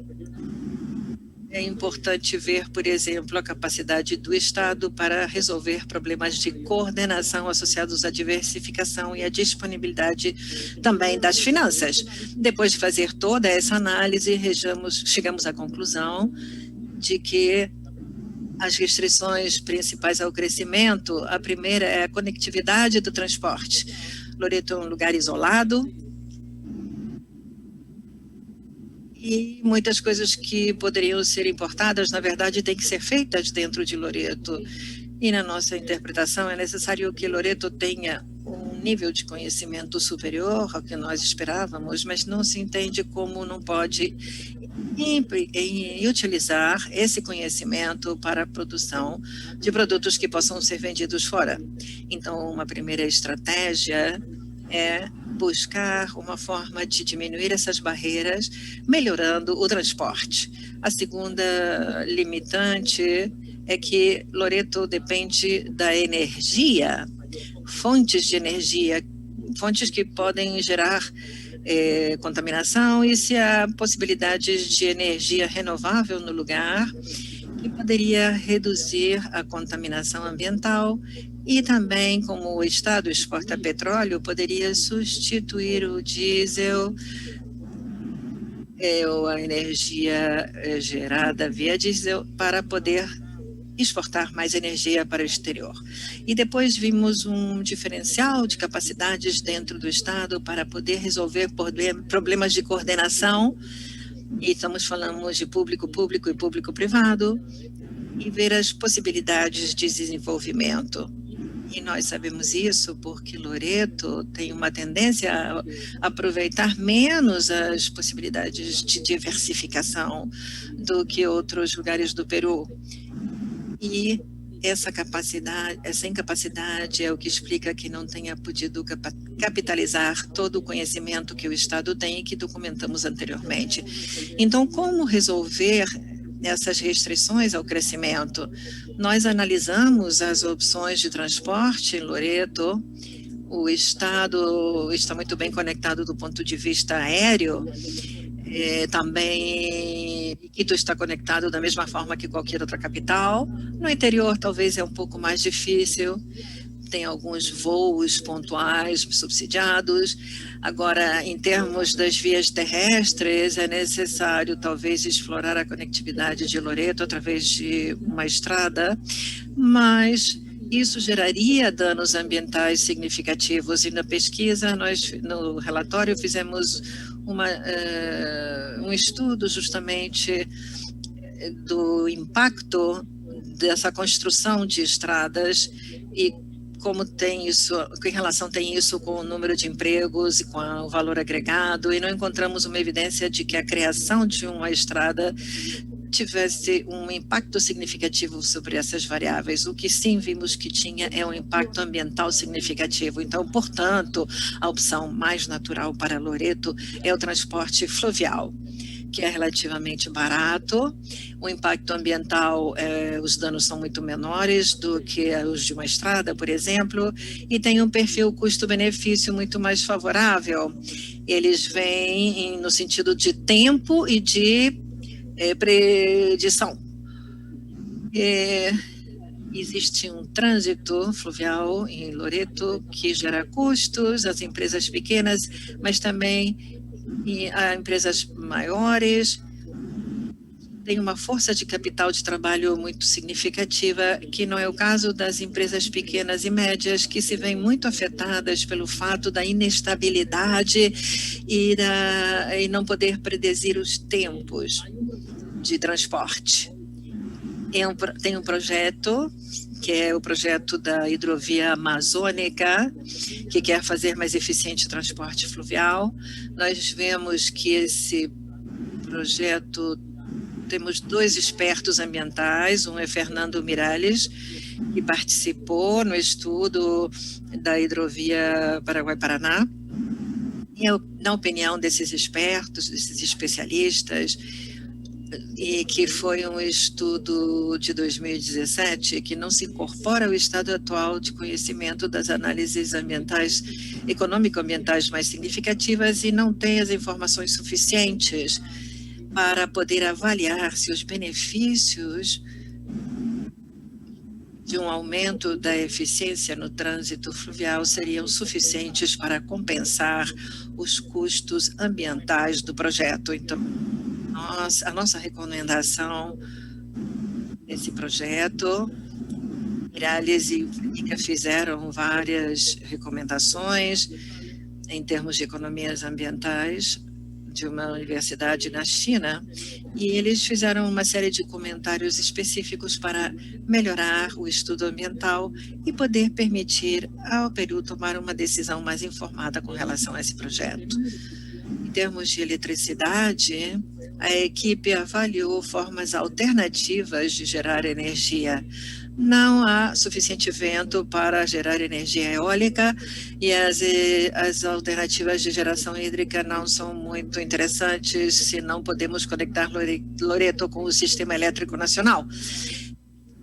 é importante ver, por exemplo, a capacidade do Estado para resolver problemas de coordenação associados à diversificação e à disponibilidade também das finanças. Depois de fazer toda essa análise, chegamos à conclusão de que as restrições principais ao crescimento, a primeira é a conectividade do transporte. Loreto é um lugar isolado, e muitas coisas que poderiam ser importadas, na verdade, têm que ser feitas dentro de Loreto. E na nossa interpretação é necessário que Loreto tenha um nível de conhecimento superior ao que nós esperávamos, mas não se entende como não pode utilizar esse conhecimento para a produção de produtos que possam ser vendidos fora. Então, uma primeira estratégia é buscar uma forma de diminuir essas barreiras, melhorando o transporte. A segunda limitante é que Loreto depende da energia, fontes de energia, fontes que podem gerar contaminação, e se há possibilidades de energia renovável no lugar, que poderia reduzir a contaminação ambiental, e também, como o Estado exporta petróleo, poderia substituir o diesel ou a energia gerada via diesel para poder exportar mais energia para o exterior. E depois vimos um diferencial de capacidades dentro do Estado para poder resolver problemas de coordenação, e falamos de público-público e público-privado, e ver as possibilidades de desenvolvimento. E nós sabemos isso porque Loreto tem uma tendência a aproveitar menos as possibilidades de diversificação do que outros lugares do Peru. E essa incapacidade é o que explica que não tenha podido capitalizar todo o conhecimento que o Estado tem e que documentamos anteriormente. Então, como resolver essas restrições ao crescimento? Nós analisamos as opções de transporte em Loreto. O Estado está muito bem conectado do ponto de vista aéreo. Também Quito está conectado da mesma forma que qualquer outra capital. No interior talvez é um pouco mais difícil, tem alguns voos pontuais subsidiados. Agora, em termos das vias terrestres, é necessário talvez explorar a conectividade de Loreto através de uma estrada, mas isso geraria danos ambientais significativos. E na pesquisa, no relatório, fizemos um estudo justamente do impacto dessa construção de estradas e como tem isso, que relação tem isso com o número de empregos e com o valor agregado, e não encontramos uma evidência de que a criação de uma estrada tivesse um impacto significativo sobre essas variáveis. O que sim vimos que tinha é um impacto ambiental significativo. Então, portanto, a opção mais natural para Loreto é o transporte fluvial, que é relativamente barato. O impacto ambiental, os danos são muito menores do que os de uma estrada, por exemplo, e tem um perfil custo-benefício muito mais favorável. Eles vêm no sentido de tempo e de predição. Existe um trânsito fluvial em Loreto que gera custos às empresas pequenas, mas também a empresas maiores. Tem uma força de capital de trabalho muito significativa, que não é o caso das empresas pequenas e médias, que se veem muito afetadas pelo fato da inestabilidade e não poder predizir os tempos de transporte. Tem um projeto, que é o projeto da hidrovia amazônica, que quer fazer mais eficiente o transporte fluvial. Nós vemos que esse projeto, temos 2 expertos ambientais, um é Fernando Miralles, que participou no estudo da hidrovia Paraguai-Paraná. E na opinião desses expertos, desses especialistas, e que foi um estudo de 2017, que não se incorpora ao estado atual de conhecimento das análises ambientais, econômico-ambientais mais significativas, e não tem as informações suficientes para poder avaliar se os benefícios de um aumento da eficiência no trânsito fluvial seriam suficientes para compensar os custos ambientais do projeto. Então, a nossa recomendação nesse projeto, Miralles e Nica fizeram várias recomendações em termos de economias ambientais de uma universidade na China, e eles fizeram uma série de comentários específicos para melhorar o estudo ambiental e poder permitir ao Peru tomar uma decisão mais informada com relação a esse projeto. Em termos de eletricidade, a equipe avaliou formas alternativas de gerar energia, não há suficiente vento para gerar energia eólica e as alternativas de geração hídrica não são muito interessantes se não podemos conectar Loreto com o sistema elétrico nacional.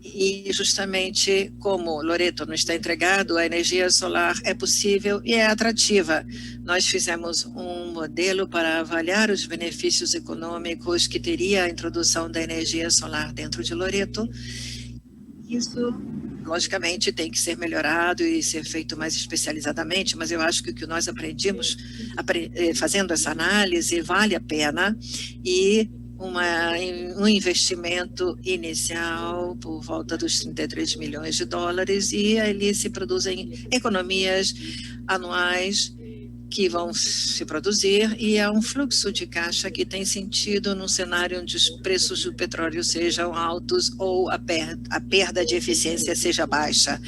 E justamente como Loreto não está entregado, a energia solar é possível e é atrativa. Nós fizemos um modelo para avaliar os benefícios econômicos que teria a introdução da energia solar dentro de Loreto. Isso, logicamente, tem que ser melhorado e ser feito mais especializadamente, mas eu acho que o que nós aprendemos fazendo essa análise vale a pena e um investimento inicial por volta dos 33 milhões de dólares e ali se produzem economias anuais que vão se produzir e é um fluxo de caixa que tem sentido num cenário onde os preços do petróleo sejam altos ou a perda de eficiência seja baixa.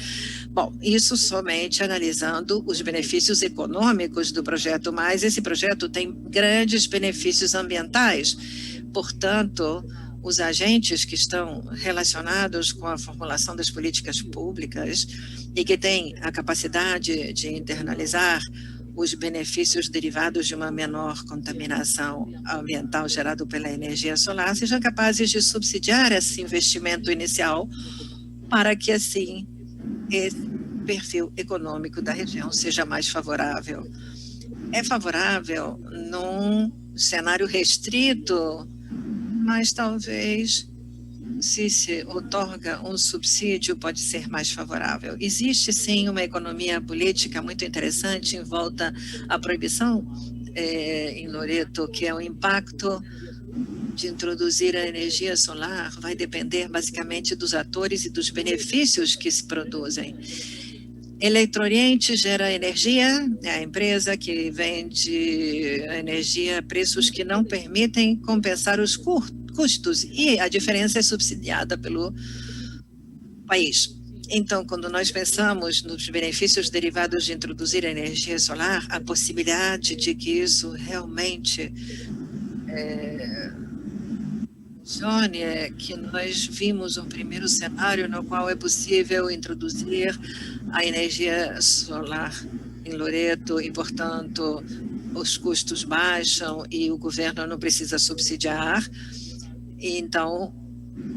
Bom, isso somente analisando os benefícios econômicos do projeto, mas esse projeto tem grandes benefícios ambientais. Portanto, os agentes que estão relacionados com a formulação das políticas públicas e que têm a capacidade de internalizar os benefícios derivados de uma menor contaminação ambiental gerada pela energia solar sejam capazes de subsidiar esse investimento inicial para que, assim, esse perfil econômico da região seja mais favorável. É favorável num cenário restrito, mas talvez se outorga um subsídio pode ser mais favorável. Existe sim uma economia política muito interessante em volta à proibição em Loreto, que é o impacto de introduzir a energia solar vai depender basicamente dos atores e dos benefícios que se produzem. Eletrooriente gera energia, é a empresa que vende energia a preços que não permitem compensar os custos e a diferença é subsidiada pelo país. Então, quando nós pensamos nos benefícios derivados de introduzir a energia solar, a possibilidade de que isso realmente funcione é que nós vimos um primeiro cenário no qual é possível introduzir a energia solar em Loreto e, portanto, os custos baixam e o governo não precisa subsidiar. Então,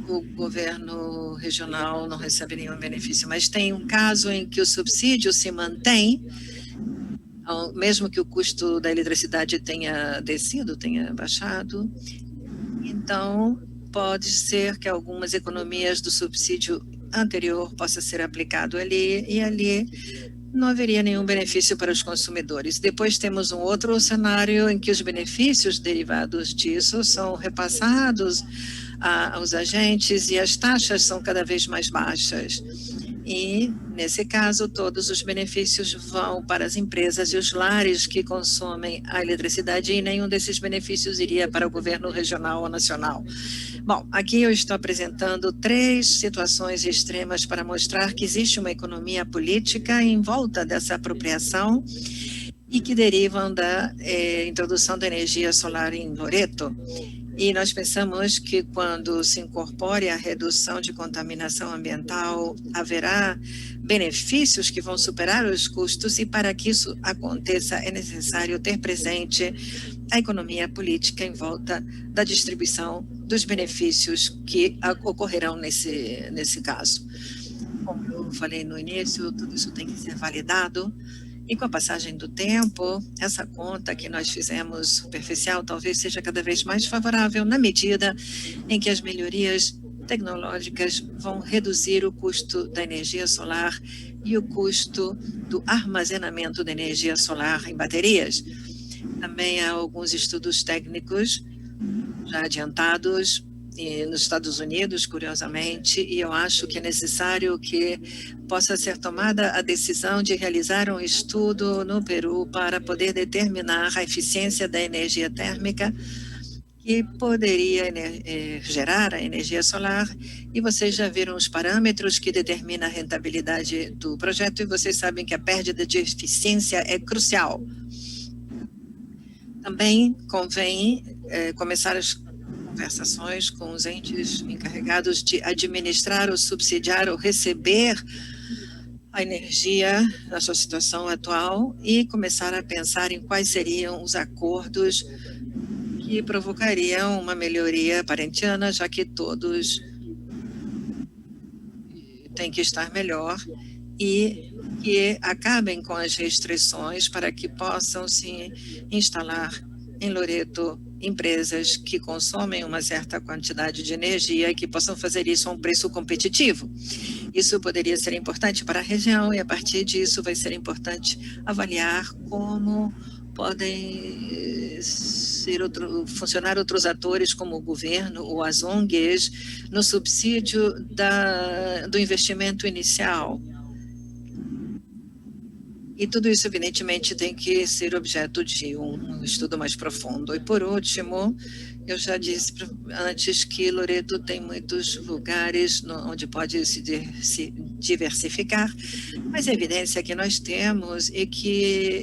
o governo regional não recebe nenhum benefício. Mas tem um caso em que o subsídio se mantém, mesmo que o custo da eletricidade tenha descido, tenha baixado. Então, pode ser que algumas economias do subsídio anterior possam ser aplicado ali, e ali não haveria nenhum benefício para os consumidores. Depois temos um outro cenário em que os benefícios derivados disso são repassados aos agentes e as taxas são cada vez mais baixas. E, nesse caso, todos os benefícios vão para as empresas e os lares que consomem a eletricidade e nenhum desses benefícios iria para o governo regional ou nacional. Bom, aqui eu estou apresentando 3 situações extremas para mostrar que existe uma economia política em volta dessa apropriação e que derivam da introdução da energia solar em Loreto. E nós pensamos que quando se incorpore a redução de contaminação ambiental, haverá benefícios que vão superar os custos e para que isso aconteça é necessário ter presente a economia política em volta da distribuição dos benefícios que ocorrerão nesse caso. Como eu falei no início, tudo isso tem que ser validado. E com a passagem do tempo, essa conta que nós fizemos superficial talvez seja cada vez mais favorável na medida em que as melhorias tecnológicas vão reduzir o custo da energia solar e o custo do armazenamento da energia solar em baterias. Também há alguns estudos técnicos já adiantados nos Estados Unidos, curiosamente, e eu acho que é necessário que possa ser tomada a decisão de realizar um estudo no Peru para poder determinar a eficiência da energia térmica que poderia gerar a energia solar, e vocês já viram os parâmetros que determinam a rentabilidade do projeto, e vocês sabem que a perda de eficiência é crucial. Também convém começar conversações com os entes encarregados de administrar ou subsidiar ou receber a energia na sua situação atual e começar a pensar em quais seriam os acordos que provocariam uma melhoria parentiana, já que todos têm que estar melhor e que acabem com as restrições para que possam se instalar em Loreto empresas que consomem uma certa quantidade de energia e que possam fazer isso a um preço competitivo. Isso poderia ser importante para a região e, a partir disso, vai ser importante avaliar como podem funcionar outros atores, como o governo ou as ONGs, no subsídio do investimento inicial. E tudo isso, evidentemente, tem que ser objeto de um estudo mais profundo. E, por último, eu já disse antes que Loreto tem muitos lugares onde pode se diversificar, mas a evidência que nós temos é que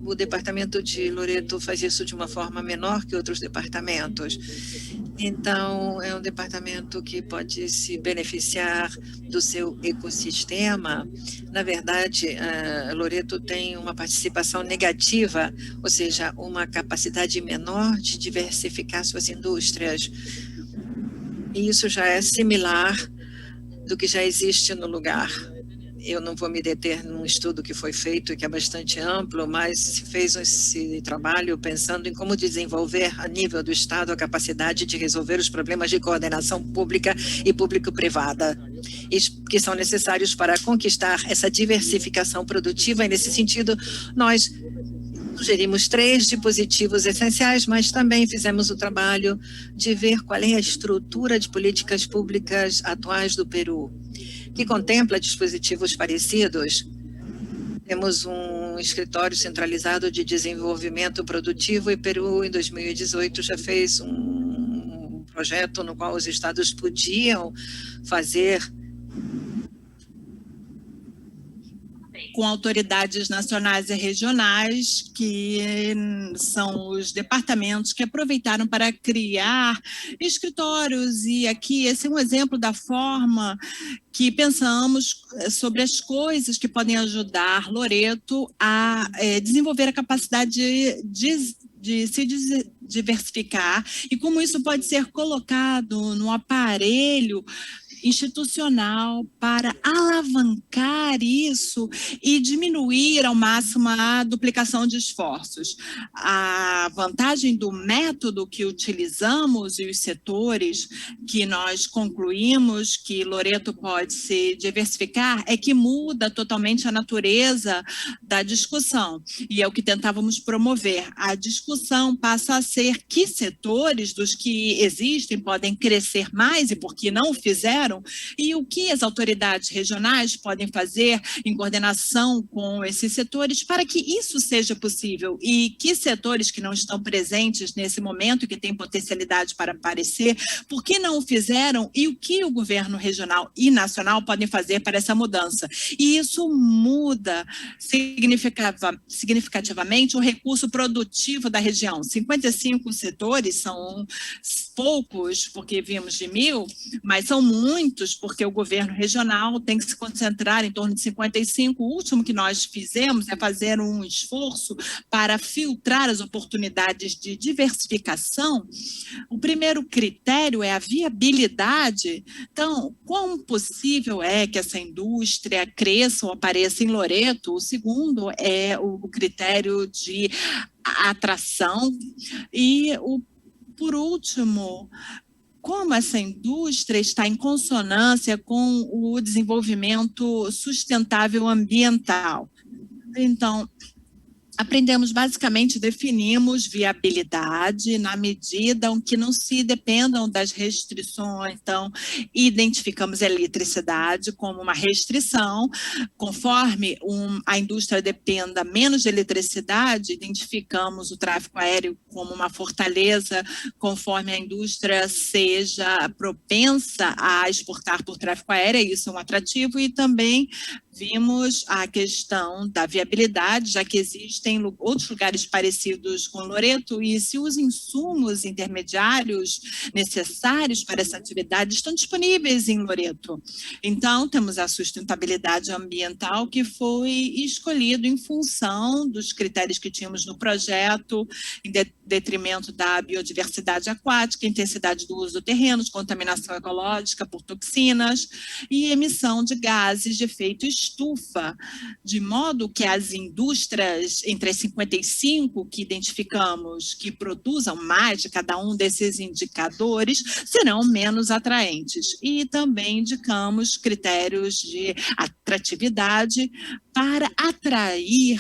o departamento de Loreto faz isso de uma forma menor que outros departamentos. Então, é um departamento que pode se beneficiar do seu ecossistema. Na verdade, Loreto tem uma participação negativa, ou seja, uma capacidade menor de diversificar suas indústrias. E isso já é similar do que já existe no lugar. Eu não vou me deter num estudo que foi feito, que é bastante amplo, mas se fez esse trabalho pensando em como desenvolver, a nível do Estado, a capacidade de resolver os problemas de coordenação pública e público-privada, que são necessários para conquistar essa diversificação produtiva. E, nesse sentido, nós sugerimos 3 dispositivos essenciais, mas também fizemos o trabalho de ver qual é a estrutura de políticas públicas atuais do Peru, que contempla dispositivos parecidos. Temos um escritório centralizado de desenvolvimento produtivo e Peru, em 2018, já fez um projeto no qual os estados podiam fazer com autoridades nacionais e regionais, que são os departamentos que aproveitaram para criar escritórios. E aqui esse é um exemplo da forma que pensamos sobre as coisas que podem ajudar Loreto a desenvolver a capacidade de se diversificar e como isso pode ser colocado no aparelho institucional para alavancar isso e diminuir ao máximo a duplicação de esforços. A vantagem do método que utilizamos e os setores que nós concluímos que Loreto pode se diversificar é que muda totalmente a natureza da discussão, e é o que tentávamos promover. A discussão passa a ser que setores dos que existem podem crescer mais e por que não o fizeram, e o que as autoridades regionais podem fazer em coordenação com esses setores para que isso seja possível, e que setores que não estão presentes nesse momento e que têm potencialidade para aparecer, por que não o fizeram e o que o governo regional e nacional podem fazer para essa mudança. E isso muda significativamente o recurso produtivo da região. 55 setores são poucos, porque vimos de 1.000, mas são muitos, porque o governo regional tem que se concentrar em torno de 55. O último que nós fizemos é fazer um esforço para filtrar as oportunidades de diversificação. O primeiro critério é a viabilidade. Então, quão possível é que essa indústria cresça ou apareça em Loreto? O segundo é o critério de atração e por último, como essa indústria está em consonância com o desenvolvimento sustentável ambiental. Então, definimos viabilidade na medida em que não se dependam das restrições. Então, identificamos a eletricidade como uma restrição. Conforme a indústria dependa menos de eletricidade, identificamos o tráfego aéreo como uma fortaleza, conforme a indústria seja propensa a exportar por tráfego aéreo, isso é um atrativo, e também vimos a questão da viabilidade, já que existem outros lugares parecidos com Loreto, e se os insumos intermediários necessários para essa atividade estão disponíveis em Loreto. Então, temos a sustentabilidade ambiental, que foi escolhido em função dos critérios que tínhamos no projeto, em detrimento da biodiversidade aquática, intensidade do uso do terreno, contaminação ecológica por toxinas e emissão de gases de efeito estufa, de modo que as indústrias, entre as 55 que identificamos, que produzam mais de cada um desses indicadores, serão menos atraentes. E também indicamos critérios de atratividade para atrair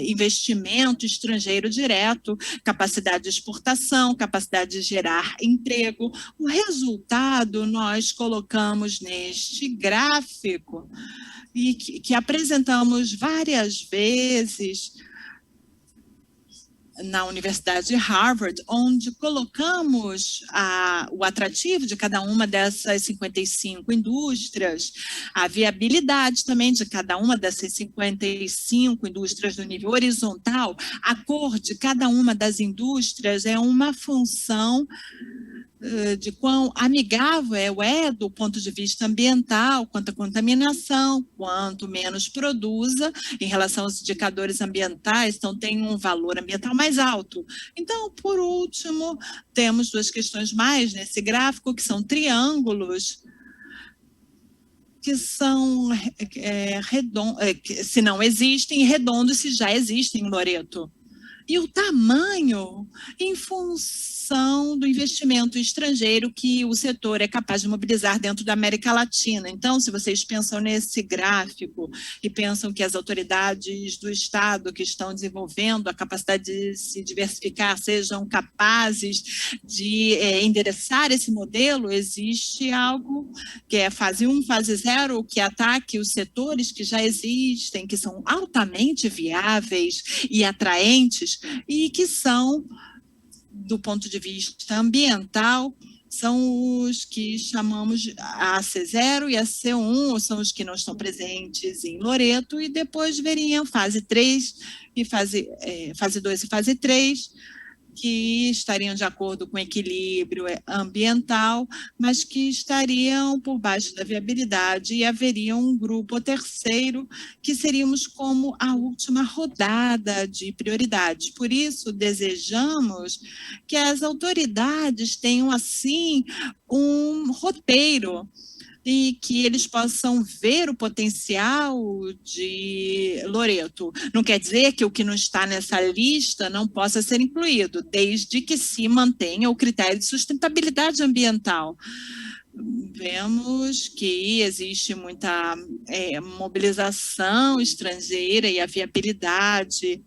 investimento estrangeiro direto, capacidade de exportação, capacidade de gerar emprego. O resultado nós colocamos neste gráfico e que apresentamos várias vezes na Universidade de Harvard, onde colocamos o atrativo de cada uma dessas 55 indústrias, a viabilidade também de cada uma dessas 55 indústrias no nível horizontal. A cor de cada uma das indústrias é uma função de quão amigável é do ponto de vista ambiental, quanto à contaminação, quanto menos produza em relação aos indicadores ambientais, então tem um valor ambiental mais alto. Então, por último, temos duas questões mais nesse gráfico, que são triângulos, que são se não existem, e redondos se já existem em Loreto. E o tamanho em função do investimento estrangeiro que o setor é capaz de mobilizar dentro da América Latina. Então, se vocês pensam nesse gráfico e pensam que as autoridades do Estado que estão desenvolvendo a capacidade de se diversificar sejam capazes de endereçar esse modelo, existe algo que é fase 1, fase 0, que ataque os setores que já existem, que são altamente viáveis e atraentes, e que são, do ponto de vista ambiental, são os que chamamos a C0 e a C1, são os que não estão presentes em Loreto, e depois veriam fase 3, e fase 2 e fase 3, que estariam de acordo com o equilíbrio ambiental, mas que estariam por baixo da viabilidade, e haveria um grupo terceiro, que seríamos como a última rodada de prioridades. Por isso, desejamos que as autoridades tenham, assim, um roteiro, e que eles possam ver o potencial de Loreto. Não quer dizer que o que não está nessa lista não possa ser incluído, desde que se mantenha o critério de sustentabilidade ambiental. Vemos que existe muita mobilização estrangeira e a viabilidade,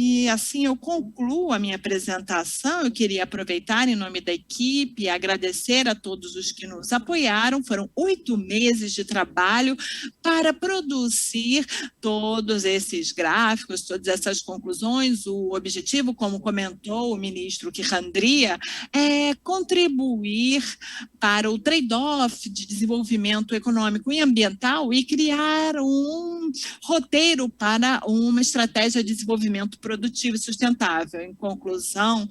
e assim eu concluo a minha apresentação. Eu queria aproveitar em nome da equipe e agradecer a todos os que nos apoiaram. Foram 8 meses de trabalho para produzir todos esses gráficos, todas essas conclusões. O objetivo, como comentou o ministro Quirandria, é contribuir para o trade-off de desenvolvimento econômico e ambiental e criar um roteiro para uma estratégia de desenvolvimento produtivo e sustentável. Em conclusão,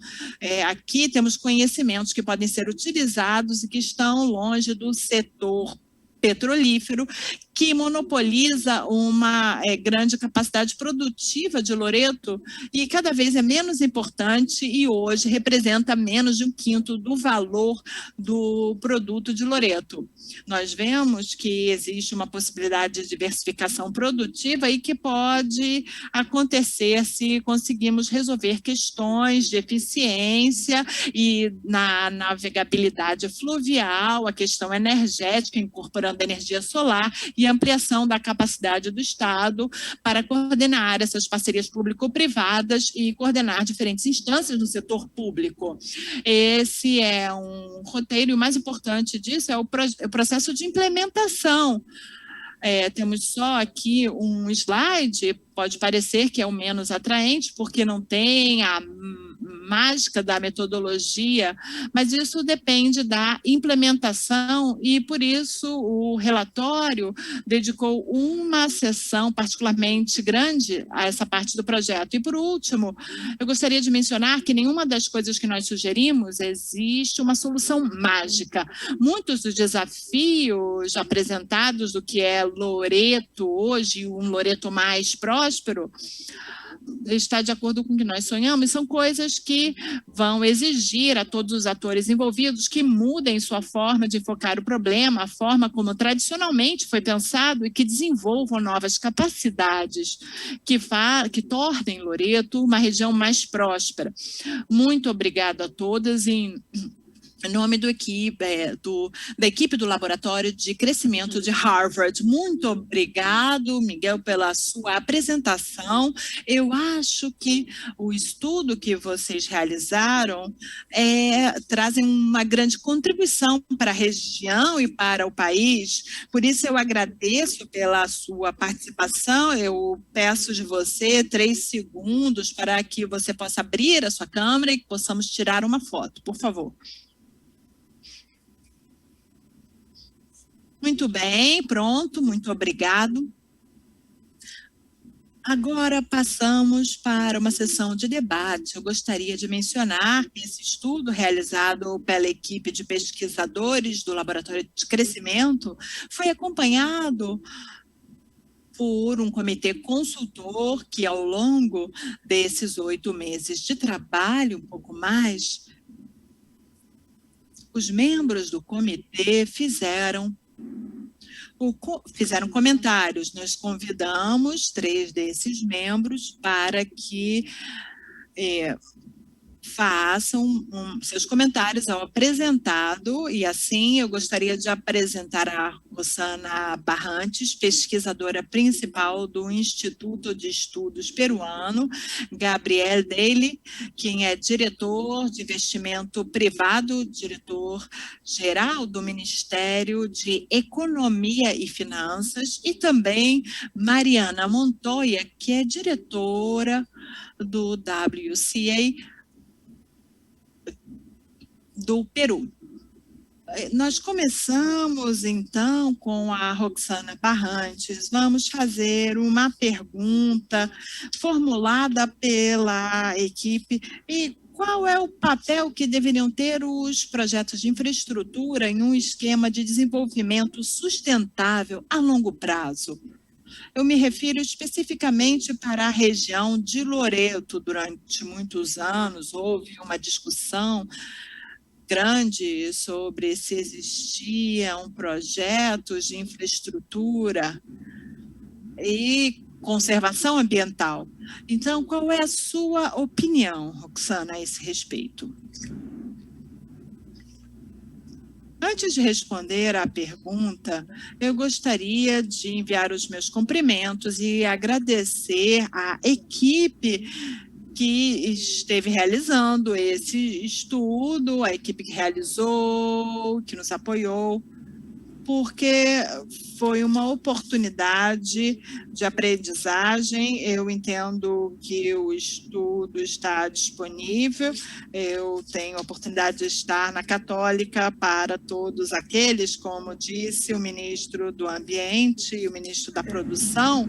aqui temos conhecimentos que podem ser utilizados e que estão longe do setor petrolífero, que monopoliza uma grande capacidade produtiva de Loreto e cada vez é menos importante, e hoje representa menos de 1/5 do valor do produto de Loreto. Nós vemos que existe uma possibilidade de diversificação produtiva e que pode acontecer se conseguimos resolver questões de eficiência e na navegabilidade fluvial, a questão energética, incorporando energia solar e ampliação da capacidade do Estado para coordenar essas parcerias público-privadas e coordenar diferentes instâncias do setor público. Esse é um roteiro, e o mais importante disso é o processo de implementação. Temos só aqui um slide, pode parecer que é o menos atraente, porque não tem a mágica da metodologia, mas isso depende da implementação e, por isso, o relatório dedicou uma sessão particularmente grande a essa parte do projeto. E, por último, eu gostaria de mencionar que nenhuma das coisas que nós sugerimos existe uma solução mágica. Muitos dos desafios apresentados do que é Loreto hoje, um Loreto mais próspero, está de acordo com o que nós sonhamos, são coisas que vão exigir a todos os atores envolvidos que mudem sua forma de enfocar o problema, a forma como tradicionalmente foi pensado e que desenvolvam novas capacidades que tornem Loreto uma região mais próspera. Muito obrigada a todas em nome da equipe do Laboratório de Crescimento de Harvard. Muito obrigado, Miguel, pela sua apresentação. Eu acho que o estudo que vocês realizaram trazem uma grande contribuição para a região e para o país. Por isso, eu agradeço pela sua participação. Eu peço de você 3 segundos para que você possa abrir a sua câmera e que possamos tirar uma foto, por favor. Muito bem, pronto, muito obrigado. Agora passamos para uma sessão de debate. Eu gostaria de mencionar que esse estudo realizado pela equipe de pesquisadores do Laboratório de Crescimento foi acompanhado por um comitê consultor que, ao longo desses 8 meses de trabalho, um pouco mais, os membros do comitê fizeram comentários. Nós convidamos 3 desses membros para que façam seus comentários ao apresentado, e assim eu gostaria de apresentar a Roxana Barrantes, pesquisadora principal do Instituto de Estudos Peruano, Gabriel Daly, quem é diretor de investimento privado, diretor-geral do Ministério de Economia e Finanças, e também Mariana Montoya, que é diretora do WCA, do Peru. Nós começamos, então, com a Roxana Barrantes. Vamos fazer uma pergunta formulada pela equipe. E qual é o papel que deveriam ter os projetos de infraestrutura em um esquema de desenvolvimento sustentável a longo prazo? Eu me refiro especificamente para a região de Loreto. Durante muitos anos houve uma discussão grande sobre se existia um projeto de infraestrutura e conservação ambiental. Então, qual é a sua opinião, Roxana, a esse respeito? Antes de responder à pergunta, eu gostaria de enviar os meus cumprimentos e agradecer à equipe que esteve realizando esse estudo, a equipe que realizou, que nos apoiou, porque foi uma oportunidade de aprendizagem. Eu entendo que o estudo está disponível, eu tenho a oportunidade de estar na Católica para todos aqueles, como disse o ministro do Ambiente e o ministro da Produção.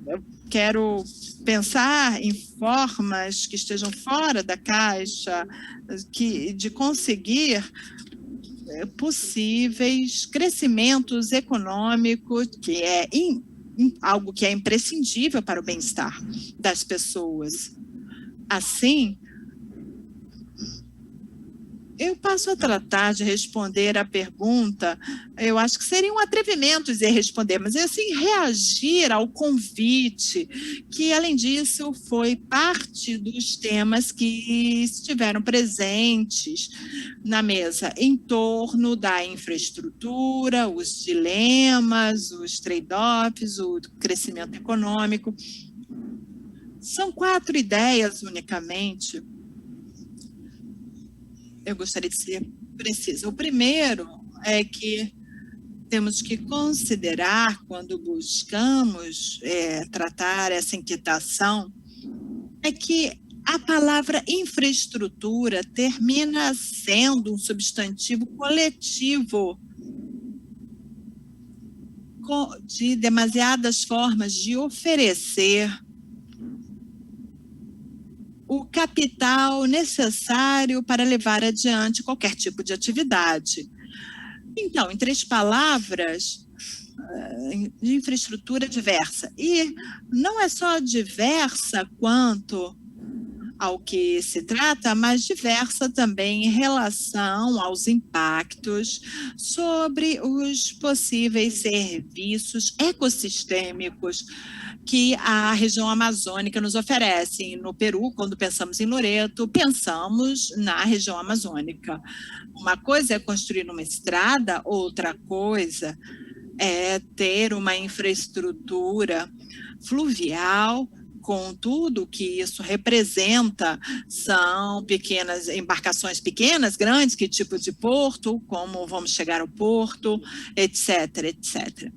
Eu quero pensar em formas que estejam fora da caixa, de conseguir possíveis crescimentos econômicos, que é algo que é imprescindível para o bem-estar das pessoas. Assim, eu passo a tratar de responder a pergunta. Eu acho que seria um atrevimento dizer responder, mas é assim, reagir ao convite, que, além disso, foi parte dos temas que estiveram presentes na mesa, em torno da infraestrutura, os dilemas, os trade-offs, o crescimento econômico. São 4 ideias unicamente. Eu gostaria de ser precisa. O primeiro é que temos que considerar, quando buscamos tratar essa inquietação, é que A palavra infraestrutura termina sendo um substantivo coletivo de demasiadas formas de oferecer o capital necessário para levar adiante qualquer tipo de atividade. Então, em 3 palavras, de infraestrutura diversa. E não é só diversa quanto ao que se trata, mas diversa também em relação aos impactos sobre os possíveis serviços ecossistêmicos que a região amazônica nos oferece. No Peru, quando pensamos em Loreto, pensamos na região amazônica. Uma coisa é construir uma estrada, outra coisa é ter uma infraestrutura fluvial, com tudo que isso representa. São pequenas embarcações pequenas, grandes, que tipo de porto, como vamos chegar ao porto, etc, etc.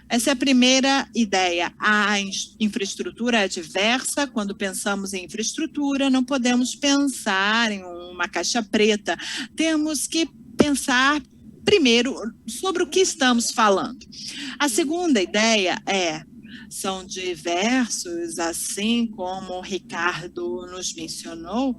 Essa é a primeira ideia. A infraestrutura é diversa. Quando pensamos em infraestrutura, não podemos pensar em uma caixa preta. Temos que pensar primeiro sobre o que estamos falando. A segunda ideia são diversos, assim como o Ricardo nos mencionou,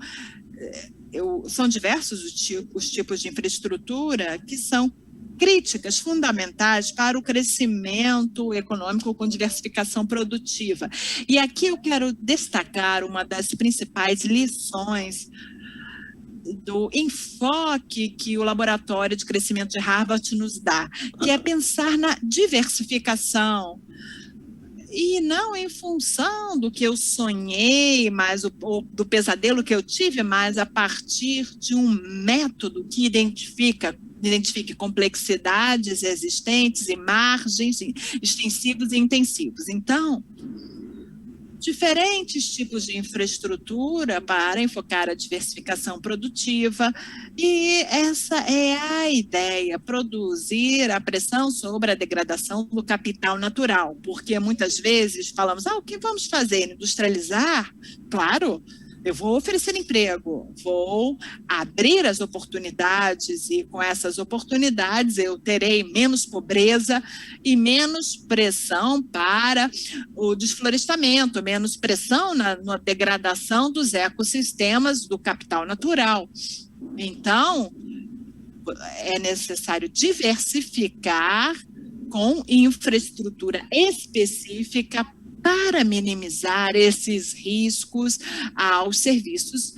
são diversos os tipos de infraestrutura que são críticas fundamentais para o crescimento econômico com diversificação produtiva. E aqui eu quero destacar uma das principais lições do enfoque que o Laboratório de Crescimento de Harvard nos dá, que é pensar na diversificação, e não em função do que eu sonhei, mas do pesadelo que eu tive, mas a partir de um método que identifique complexidades existentes e margens extensivos e intensivos. Então, diferentes tipos de infraestrutura para enfocar a diversificação produtiva, e essa é a ideia, produzir a pressão sobre a degradação do capital natural, porque muitas vezes falamos, o que vamos fazer? Industrializar? Claro, eu vou oferecer emprego, vou abrir as oportunidades, e com essas oportunidades eu terei menos pobreza e menos pressão para o desflorestamento, menos pressão na degradação dos ecossistemas do capital natural. Então, é necessário diversificar com infraestrutura específica para minimizar esses riscos aos serviços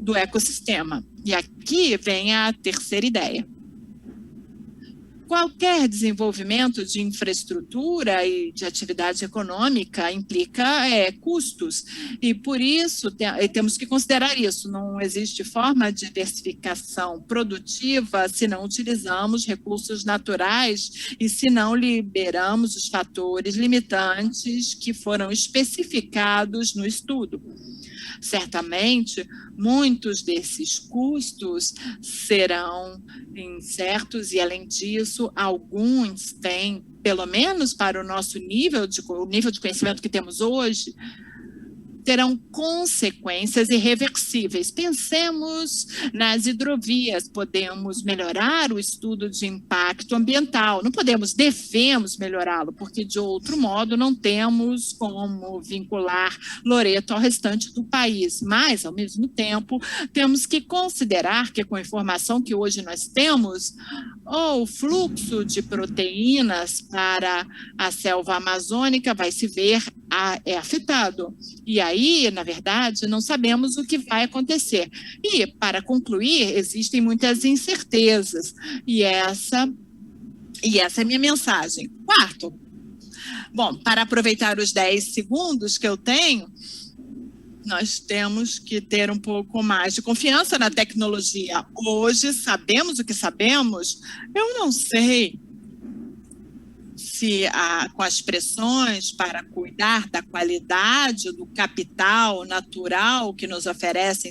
do ecossistema. E aqui vem a terceira ideia. Qualquer desenvolvimento de infraestrutura e de atividade econômica implica custos, e por isso temos que considerar isso. Não existe forma de diversificação produtiva se não utilizamos recursos naturais e se não liberamos os fatores limitantes que foram especificados no estudo. Certamente, muitos desses custos serão incertos e, além disso, alguns têm, pelo menos para o nosso nível de conhecimento que temos hoje, terão consequências irreversíveis. Pensemos nas hidrovias, podemos melhorar o estudo de impacto ambiental, devemos melhorá-lo, porque de outro modo não temos como vincular Loreto ao restante do país, mas ao mesmo tempo temos que considerar que com a informação que hoje nós temos, o fluxo de proteínas para a selva amazônica vai se ver afetado. E aí, na verdade, não sabemos o que vai acontecer. E, para concluir, existem muitas incertezas. E essa é a minha mensagem. Quarto, bom, para aproveitar os 10 segundos que eu tenho, nós temos que ter um pouco mais de confiança na tecnologia. Hoje, sabemos o que sabemos? Eu não sei com as pressões para cuidar da qualidade do capital natural que nos oferecem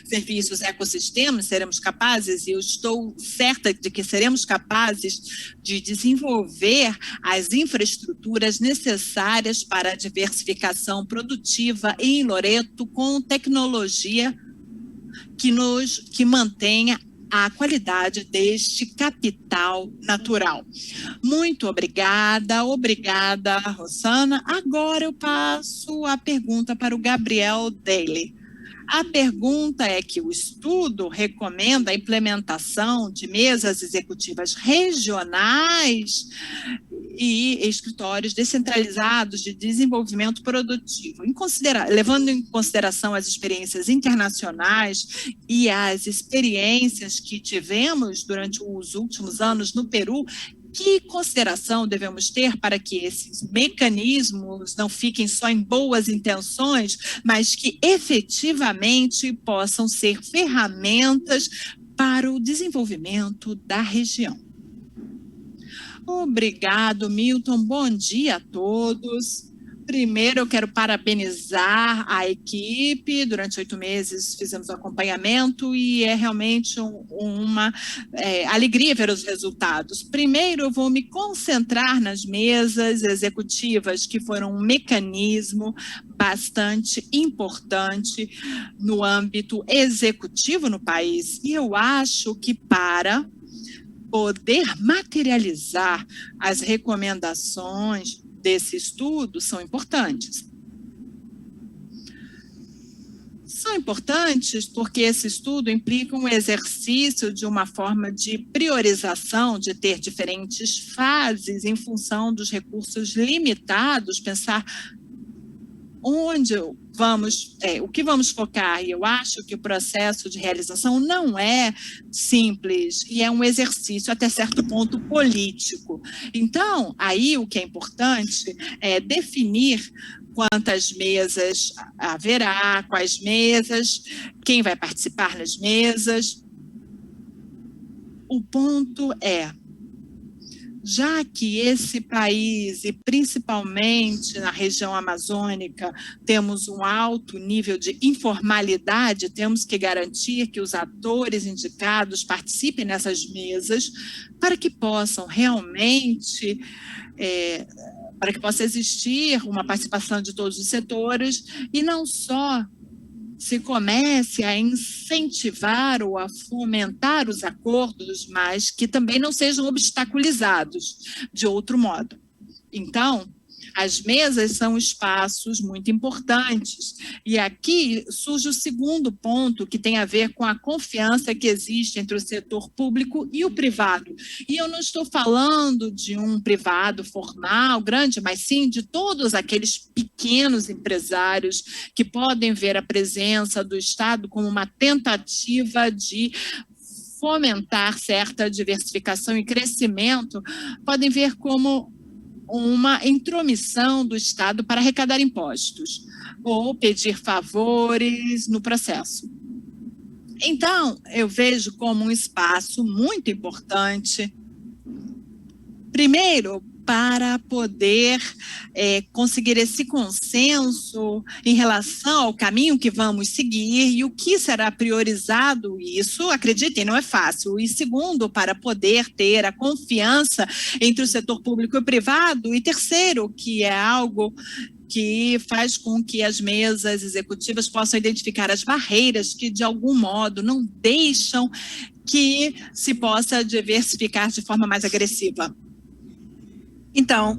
serviços ecossistemas, seremos capazes, e eu estou certa de que seremos capazes de desenvolver as infraestruturas necessárias para a diversificação produtiva em Loreto com tecnologia que mantenha a qualidade deste capital natural. Muito obrigada, Rosana. Agora eu passo a pergunta para o Gabriel Daly. A pergunta é que o estudo recomenda a implementação de mesas executivas regionais e escritórios descentralizados de desenvolvimento produtivo, levando em consideração as experiências internacionais e as experiências que tivemos durante os últimos anos no Peru. Que consideração devemos ter para que esses mecanismos não fiquem só em boas intenções, mas que efetivamente possam ser ferramentas para o desenvolvimento da região? Obrigado, Milton. Bom dia a todos. Primeiro, eu quero parabenizar a equipe. Durante 8 meses fizemos o acompanhamento e é realmente uma alegria ver os resultados. Primeiro, eu vou me concentrar nas mesas executivas, que foram um mecanismo bastante importante no âmbito executivo no país. E eu acho que para poder materializar as recomendações desse estudo são importantes. São importantes porque esse estudo implica um exercício de uma forma de priorização, de ter diferentes fases em função dos recursos limitados, pensar onde vamos, o que vamos focar. E eu acho que o processo de realização não é simples e é um exercício até certo ponto político. Então, aí o que é importante é definir quantas mesas haverá, quais mesas, quem vai participar nas mesas. O ponto é, já que esse país, e principalmente na região amazônica, temos um alto nível de informalidade, temos que garantir que os atores indicados participem nessas mesas para que possam realmente, para que possa existir uma participação de todos os setores e não só se comece a incentivar ou a fomentar os acordos, mas que também não sejam obstaculizados de outro modo. Então, as mesas são espaços muito importantes. E aqui surge o segundo ponto, que tem a ver com a confiança que existe entre o setor público e o privado. E eu não estou falando de um privado formal, grande, mas sim de todos aqueles pequenos empresários que podem ver a presença do Estado como uma tentativa de fomentar certa diversificação e crescimento, podem ver como uma intromissão do Estado para arrecadar impostos ou pedir favores no processo. Então, eu vejo como um espaço muito importante, primeiro, para poder conseguir esse consenso em relação ao caminho que vamos seguir e o que será priorizado. Isso, acreditem, não é fácil. E segundo, para poder ter a confiança entre o setor público e o privado. E terceiro, que é algo que faz com que as mesas executivas possam identificar as barreiras que, de algum modo, não deixam que se possa diversificar de forma mais agressiva. Então,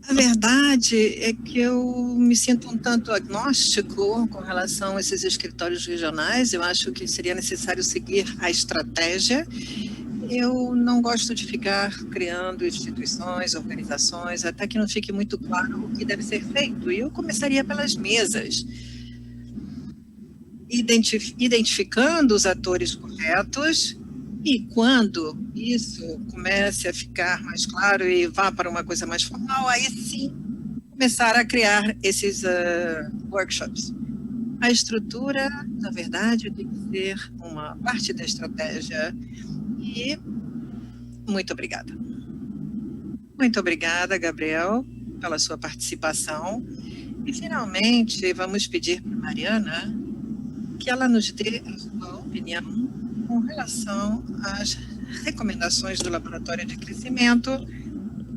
a verdade é que eu me sinto um tanto agnóstico com relação a esses escritórios regionais. Eu acho que seria necessário seguir a estratégia. Eu não gosto de ficar criando instituições, organizações, até que não fique muito claro o que deve ser feito. E eu começaria pelas mesas, identificando os atores corretos. E quando isso comece a ficar mais claro e vá para uma coisa mais formal, aí sim começar a criar esses workshops. A estrutura, na verdade, tem que ser uma parte da estratégia. E muito obrigada. Muito obrigada, Gabriel, pela sua participação. E, finalmente, vamos pedir para Mariana que ela nos dê a sua opinião com relação às recomendações do Laboratório de Crescimento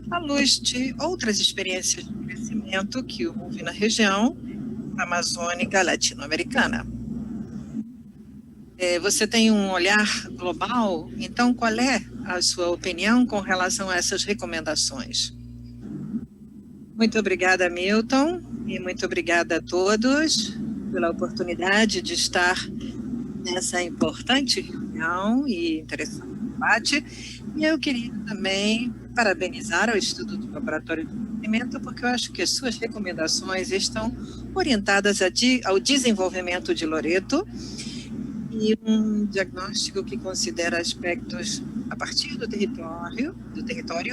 à luz de outras experiências de crescimento que houve na região amazônica latino-americana. Você tem um olhar global, então qual é a sua opinião com relação a essas recomendações? Muito obrigada, Milton, e muito obrigada a todos pela oportunidade de estar nessa importante reunião e interessante debate. E eu queria também parabenizar o estudo do Laboratório de Crescimento, porque eu acho que as suas recomendações estão orientadas ao desenvolvimento de Loreto e um diagnóstico que considera aspectos a partir do território,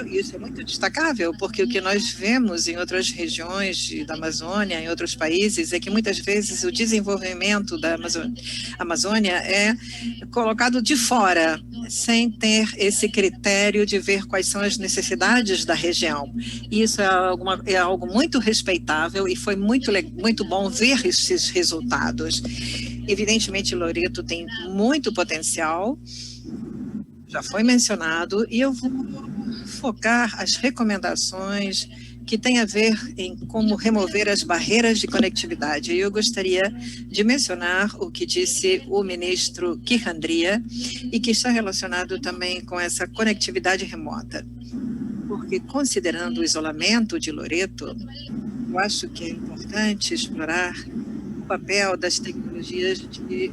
e isso é muito destacável, porque o que nós vemos em outras regiões da Amazônia, em outros países, é que muitas vezes o desenvolvimento da Amazônia é colocado de fora, sem ter esse critério de ver quais são as necessidades da região. E isso é algo muito respeitável e foi muito bom ver esses resultados. Evidentemente, Loreto tem muito potencial, já foi mencionado, e eu vou focar as recomendações que têm a ver em como remover as barreiras de conectividade. Eu gostaria de mencionar o que disse o ministro Quirandria e que está relacionado também com essa conectividade remota. Porque, considerando o isolamento de Loreto, eu acho que é importante explorar o papel das tecnologias de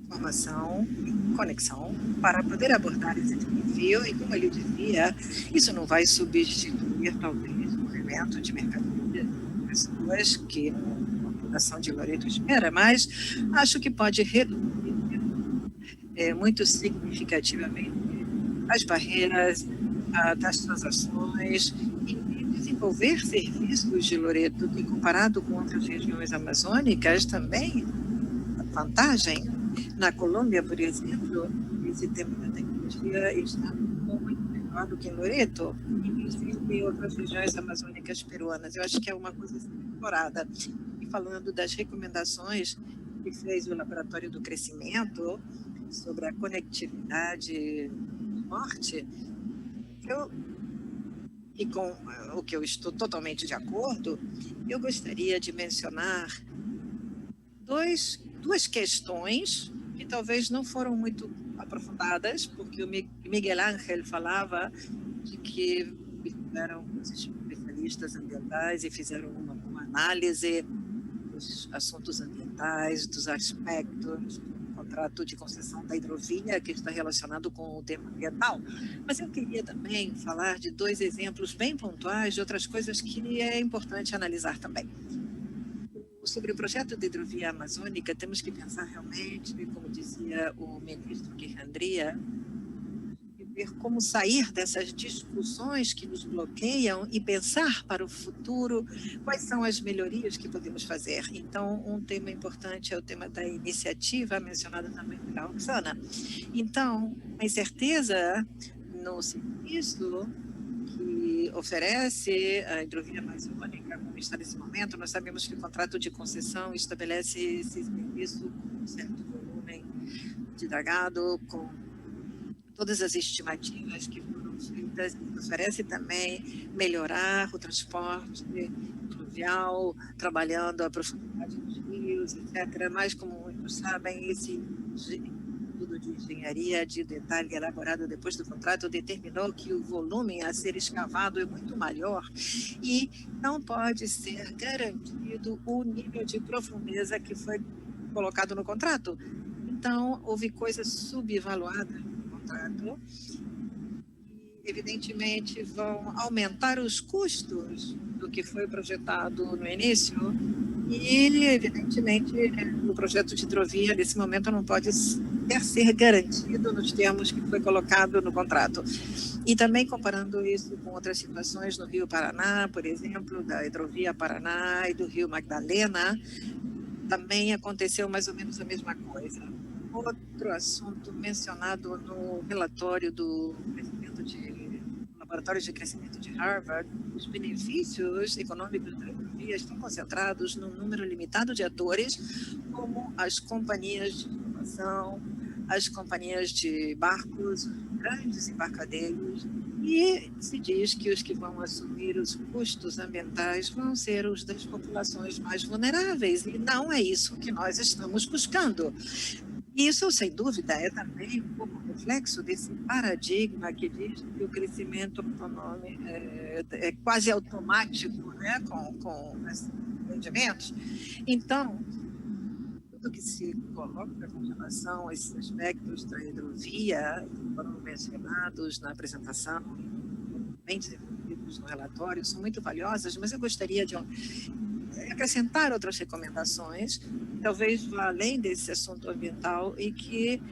informação e conexão para poder abordar esse desafio, e como ele dizia, isso não vai substituir talvez o movimento de mercadorias de pessoas que a população de Loreto espera, mas acho que pode reduzir muito significativamente as barreiras das transações e desenvolver serviços de Loreto que, comparado com outras regiões amazônicas, também vantagem. Na Colômbia, por exemplo, esse tema da tecnologia está muito melhor do que em Loreto, inclusive em outras regiões amazônicas peruanas. Eu acho que é uma coisa explorada. E falando das recomendações que fez o Laboratório do Crescimento sobre a conectividade norte, e com o que eu estou totalmente de acordo, eu gostaria de mencionar duas questões que talvez não foram muito aprofundadas, porque o Miguel Ángel falava de que eram os especialistas ambientais e fizeram uma análise dos assuntos ambientais, dos aspectos do contrato de concessão da hidrovia, que está relacionado com o tema ambiental. Mas eu queria também falar de dois exemplos bem pontuais de outras coisas que é importante analisar também. Sobre o projeto de hidrovia amazônica, temos que pensar realmente, como dizia o ministro Quirandria, e ver como sair dessas discussões que nos bloqueiam e pensar para o futuro quais são as melhorias que podemos fazer. Então, um tema importante é o tema da iniciativa, mencionada também pela Roxana. Então, a incerteza no serviço que oferece a hidrovia amazônica, como está nesse momento, nós sabemos que o contrato de concessão estabelece esse serviço com um certo volume de dragado, com todas as estimativas que foram feitas, oferece também melhorar o transporte fluvial, trabalhando a profundidade dos rios, etc. Mas, como muitos sabem, esse estudo de engenharia de detalhe elaborado depois do contrato determinou que o volume a ser escavado é muito maior e não pode ser garantido o nível de profundeza que foi colocado no contrato. Então, houve coisas subvaluadas no contrato e, evidentemente, vão aumentar os custos do que foi projetado no início e, evidentemente, o projeto de hidrovia, nesse momento, não pode ser garantido nos termos que foi colocado no contrato. E também comparando isso com outras situações no Rio Paraná, por exemplo, da hidrovia Paraná e do Rio Magdalena, também aconteceu mais ou menos a mesma coisa. Outro assunto mencionado no relatório do presidente laboratório de crescimento de Harvard, os benefícios econômicos da hidrovia estão concentrados num número limitado de atores, como as companhias de inovação, as companhias de barcos, grandes embarcadeiros, e se diz que os que vão assumir os custos ambientais vão ser os das populações mais vulneráveis, e não é isso que nós estamos buscando. Isso, sem dúvida, é também um pouco reflexo desse paradigma que diz que o crescimento econômico é quase automático, né, com esses rendimentos. Então, tudo que se coloca com relação a esses aspectos da hidrovia, que foram mencionados na apresentação, bem desenvolvidos no relatório, são muito valiosas, mas eu gostaria de acrescentar outras recomendações, talvez vá além desse assunto ambiental e que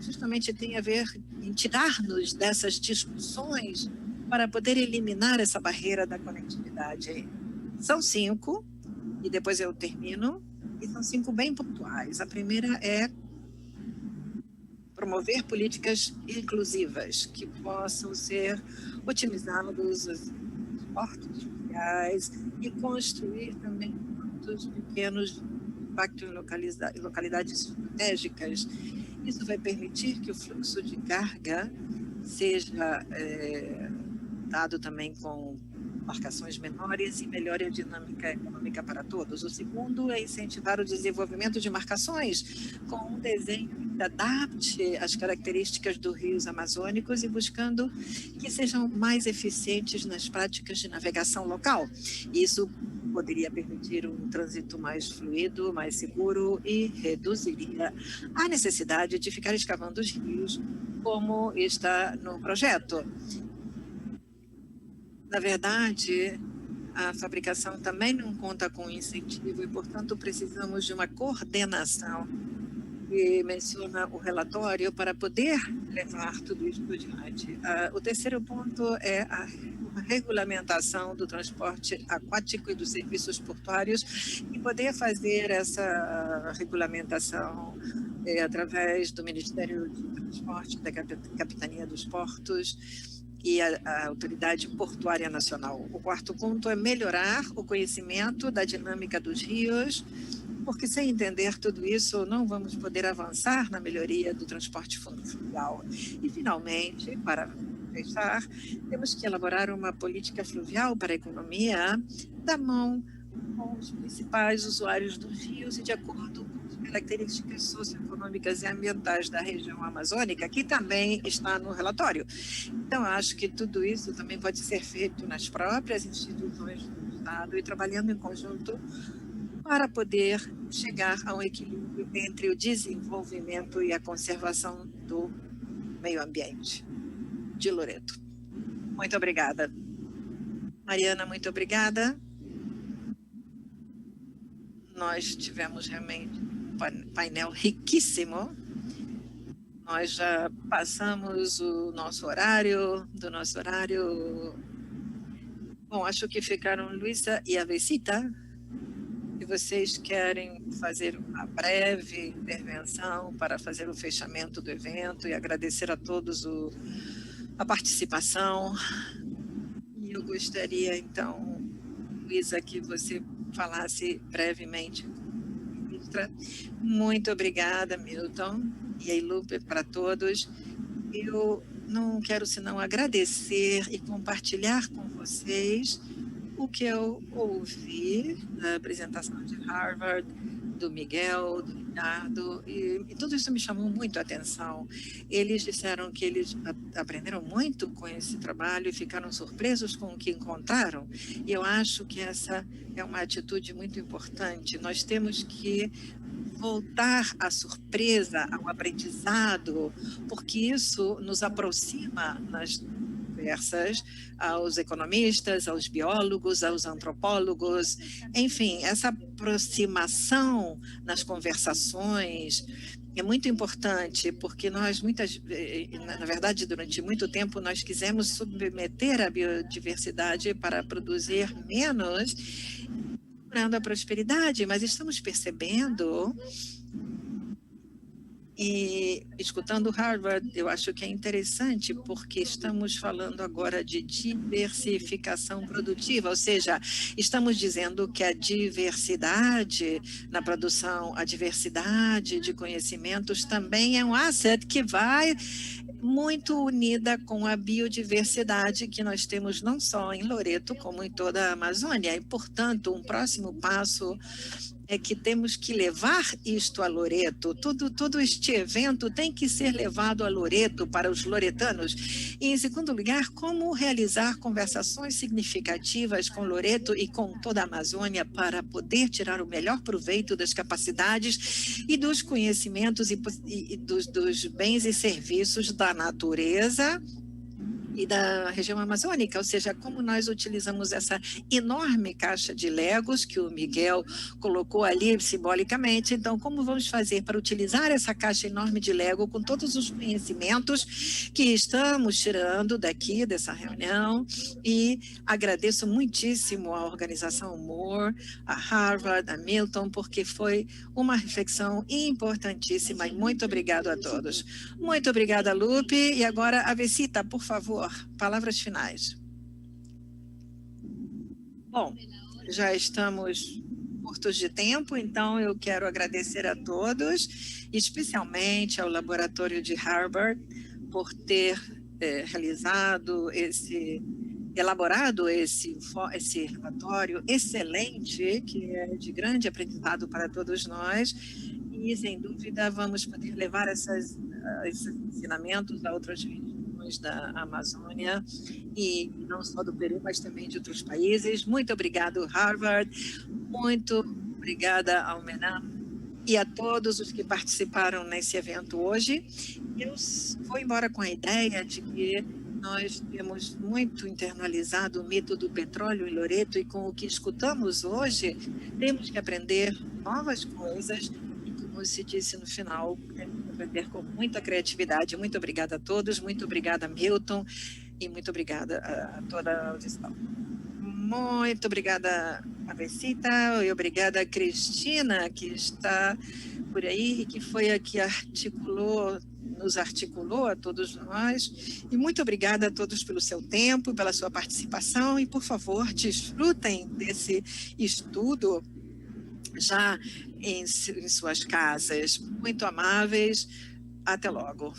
justamente tem a ver em tirar-nos dessas discussões para poder eliminar essa barreira da conectividade. São 5, e depois eu termino, e são 5 bem pontuais. A primeira é promover políticas inclusivas que possam ser otimizados os portos fluviais e construir também pontos pequenos de impacto em localidades estratégicas. Isso vai permitir que o fluxo de carga seja dado também com embarcações menores e melhore a dinâmica econômica para todos. O segundo é incentivar o desenvolvimento de embarcações com um desenho que adapte as características dos rios amazônicos e buscando que sejam mais eficientes nas práticas de navegação local. Isso poderia permitir um trânsito mais fluido, mais seguro e reduziria a necessidade de ficar escavando os rios, como está no projeto. Na verdade, a fabricação também não conta com incentivo e, portanto, precisamos de uma coordenação que menciona o relatório para poder levar tudo isso adiante. O terceiro ponto é a regulamentação do transporte aquático e dos serviços portuários e poder fazer essa regulamentação através do Ministério de Transporte, da Capitania dos Portos e a Autoridade Portuária Nacional. O quarto ponto é melhorar o conhecimento da dinâmica dos rios, porque sem entender tudo isso, não vamos poder avançar na melhoria do transporte fluvial. E, finalmente, para fechar, temos que elaborar uma política fluvial para a economia da mão com os principais usuários dos rios e de acordo com as características socioeconômicas e ambientais da região amazônica, que também está no relatório. Então, acho que tudo isso também pode ser feito nas próprias instituições do Estado e trabalhando em conjunto para poder chegar a um equilíbrio entre o desenvolvimento e a conservação do meio ambiente. De Loreto. Muito obrigada. Mariana, muito obrigada. Nós tivemos realmente um painel riquíssimo. Nós já passamos o nosso horário, Bom, acho que ficaram Luísa e a Vesita. Se vocês querem fazer uma breve intervenção para fazer o fechamento do evento e agradecer a todos a participação. E eu gostaria, então, Luísa, que você falasse brevemente. Muito obrigada, Milton, e aí, Lupe, para todos. Eu não quero senão agradecer e compartilhar com vocês o que eu ouvi na apresentação de Harvard, do Miguel, do Ricardo, e tudo isso me chamou muito a atenção. Eles disseram que eles aprenderam muito com esse trabalho e ficaram surpresos com o que encontraram, e eu acho que essa é uma atitude muito importante. Nós temos que voltar à surpresa, ao aprendizado, porque isso nos aproxima nas conversas aos economistas, aos biólogos, aos antropólogos, enfim, essa aproximação nas conversações é muito importante, porque nós na verdade, durante muito tempo, nós quisemos submeter a biodiversidade para produzir menos, procurando a prosperidade, mas estamos percebendo E, escutando Harvard, eu acho que é interessante, porque estamos falando agora de diversificação produtiva, ou seja, estamos dizendo que a diversidade na produção, a diversidade de conhecimentos também é um asset que vai muito unida com a biodiversidade que nós temos não só em Loreto, como em toda a Amazônia. E, portanto, um próximo passo é que temos que levar isto a Loreto. Todo este evento tem que ser levado a Loreto para os loretanos. E, em segundo lugar, como realizar conversações significativas com Loreto e com toda a Amazônia para poder tirar o melhor proveito das capacidades e dos conhecimentos e dos bens e serviços da natureza e da região amazônica, ou seja, como nós utilizamos essa enorme caixa de Legos que o Miguel colocou ali simbolicamente. Então, como vamos fazer para utilizar essa caixa enorme de Lego com todos os conhecimentos que estamos tirando daqui dessa reunião? E agradeço muitíssimo à organização Moore, a Harvard, a Milton, porque foi uma reflexão importantíssima, e muito obrigado a todos. Muito obrigada, Lupe. E agora, Avesita, por favor, palavras finais. Bom, já estamos curtos de tempo, então eu quero agradecer a todos, especialmente ao Laboratório de Harvard, por ter elaborado esse relatório excelente, que é de grande aprendizado para todos nós, e, sem dúvida, vamos poder levar esses ensinamentos a outras regiões da Amazônia, e não só do Peru, mas também de outros países. Muito obrigado, Harvard, muito obrigada ao Menan e a todos os que participaram nesse evento hoje. Eu vou embora com a ideia de que nós temos muito internalizado o mito do petróleo em Loreto, e com o que escutamos hoje, temos que aprender novas coisas, e, como se disse no final, temos que aprender com muita criatividade. Muito obrigada a todos, muito obrigada, Milton, e muito obrigada a toda a audição. Muito obrigada, Avesita, e obrigada, Cristina, que está por aí e que foi a que nos articulou a todos nós. E muito obrigada a todos pelo seu tempo e pela sua participação. E, por favor, desfrutem desse estudo já em suas casas. Muito amáveis. Até logo.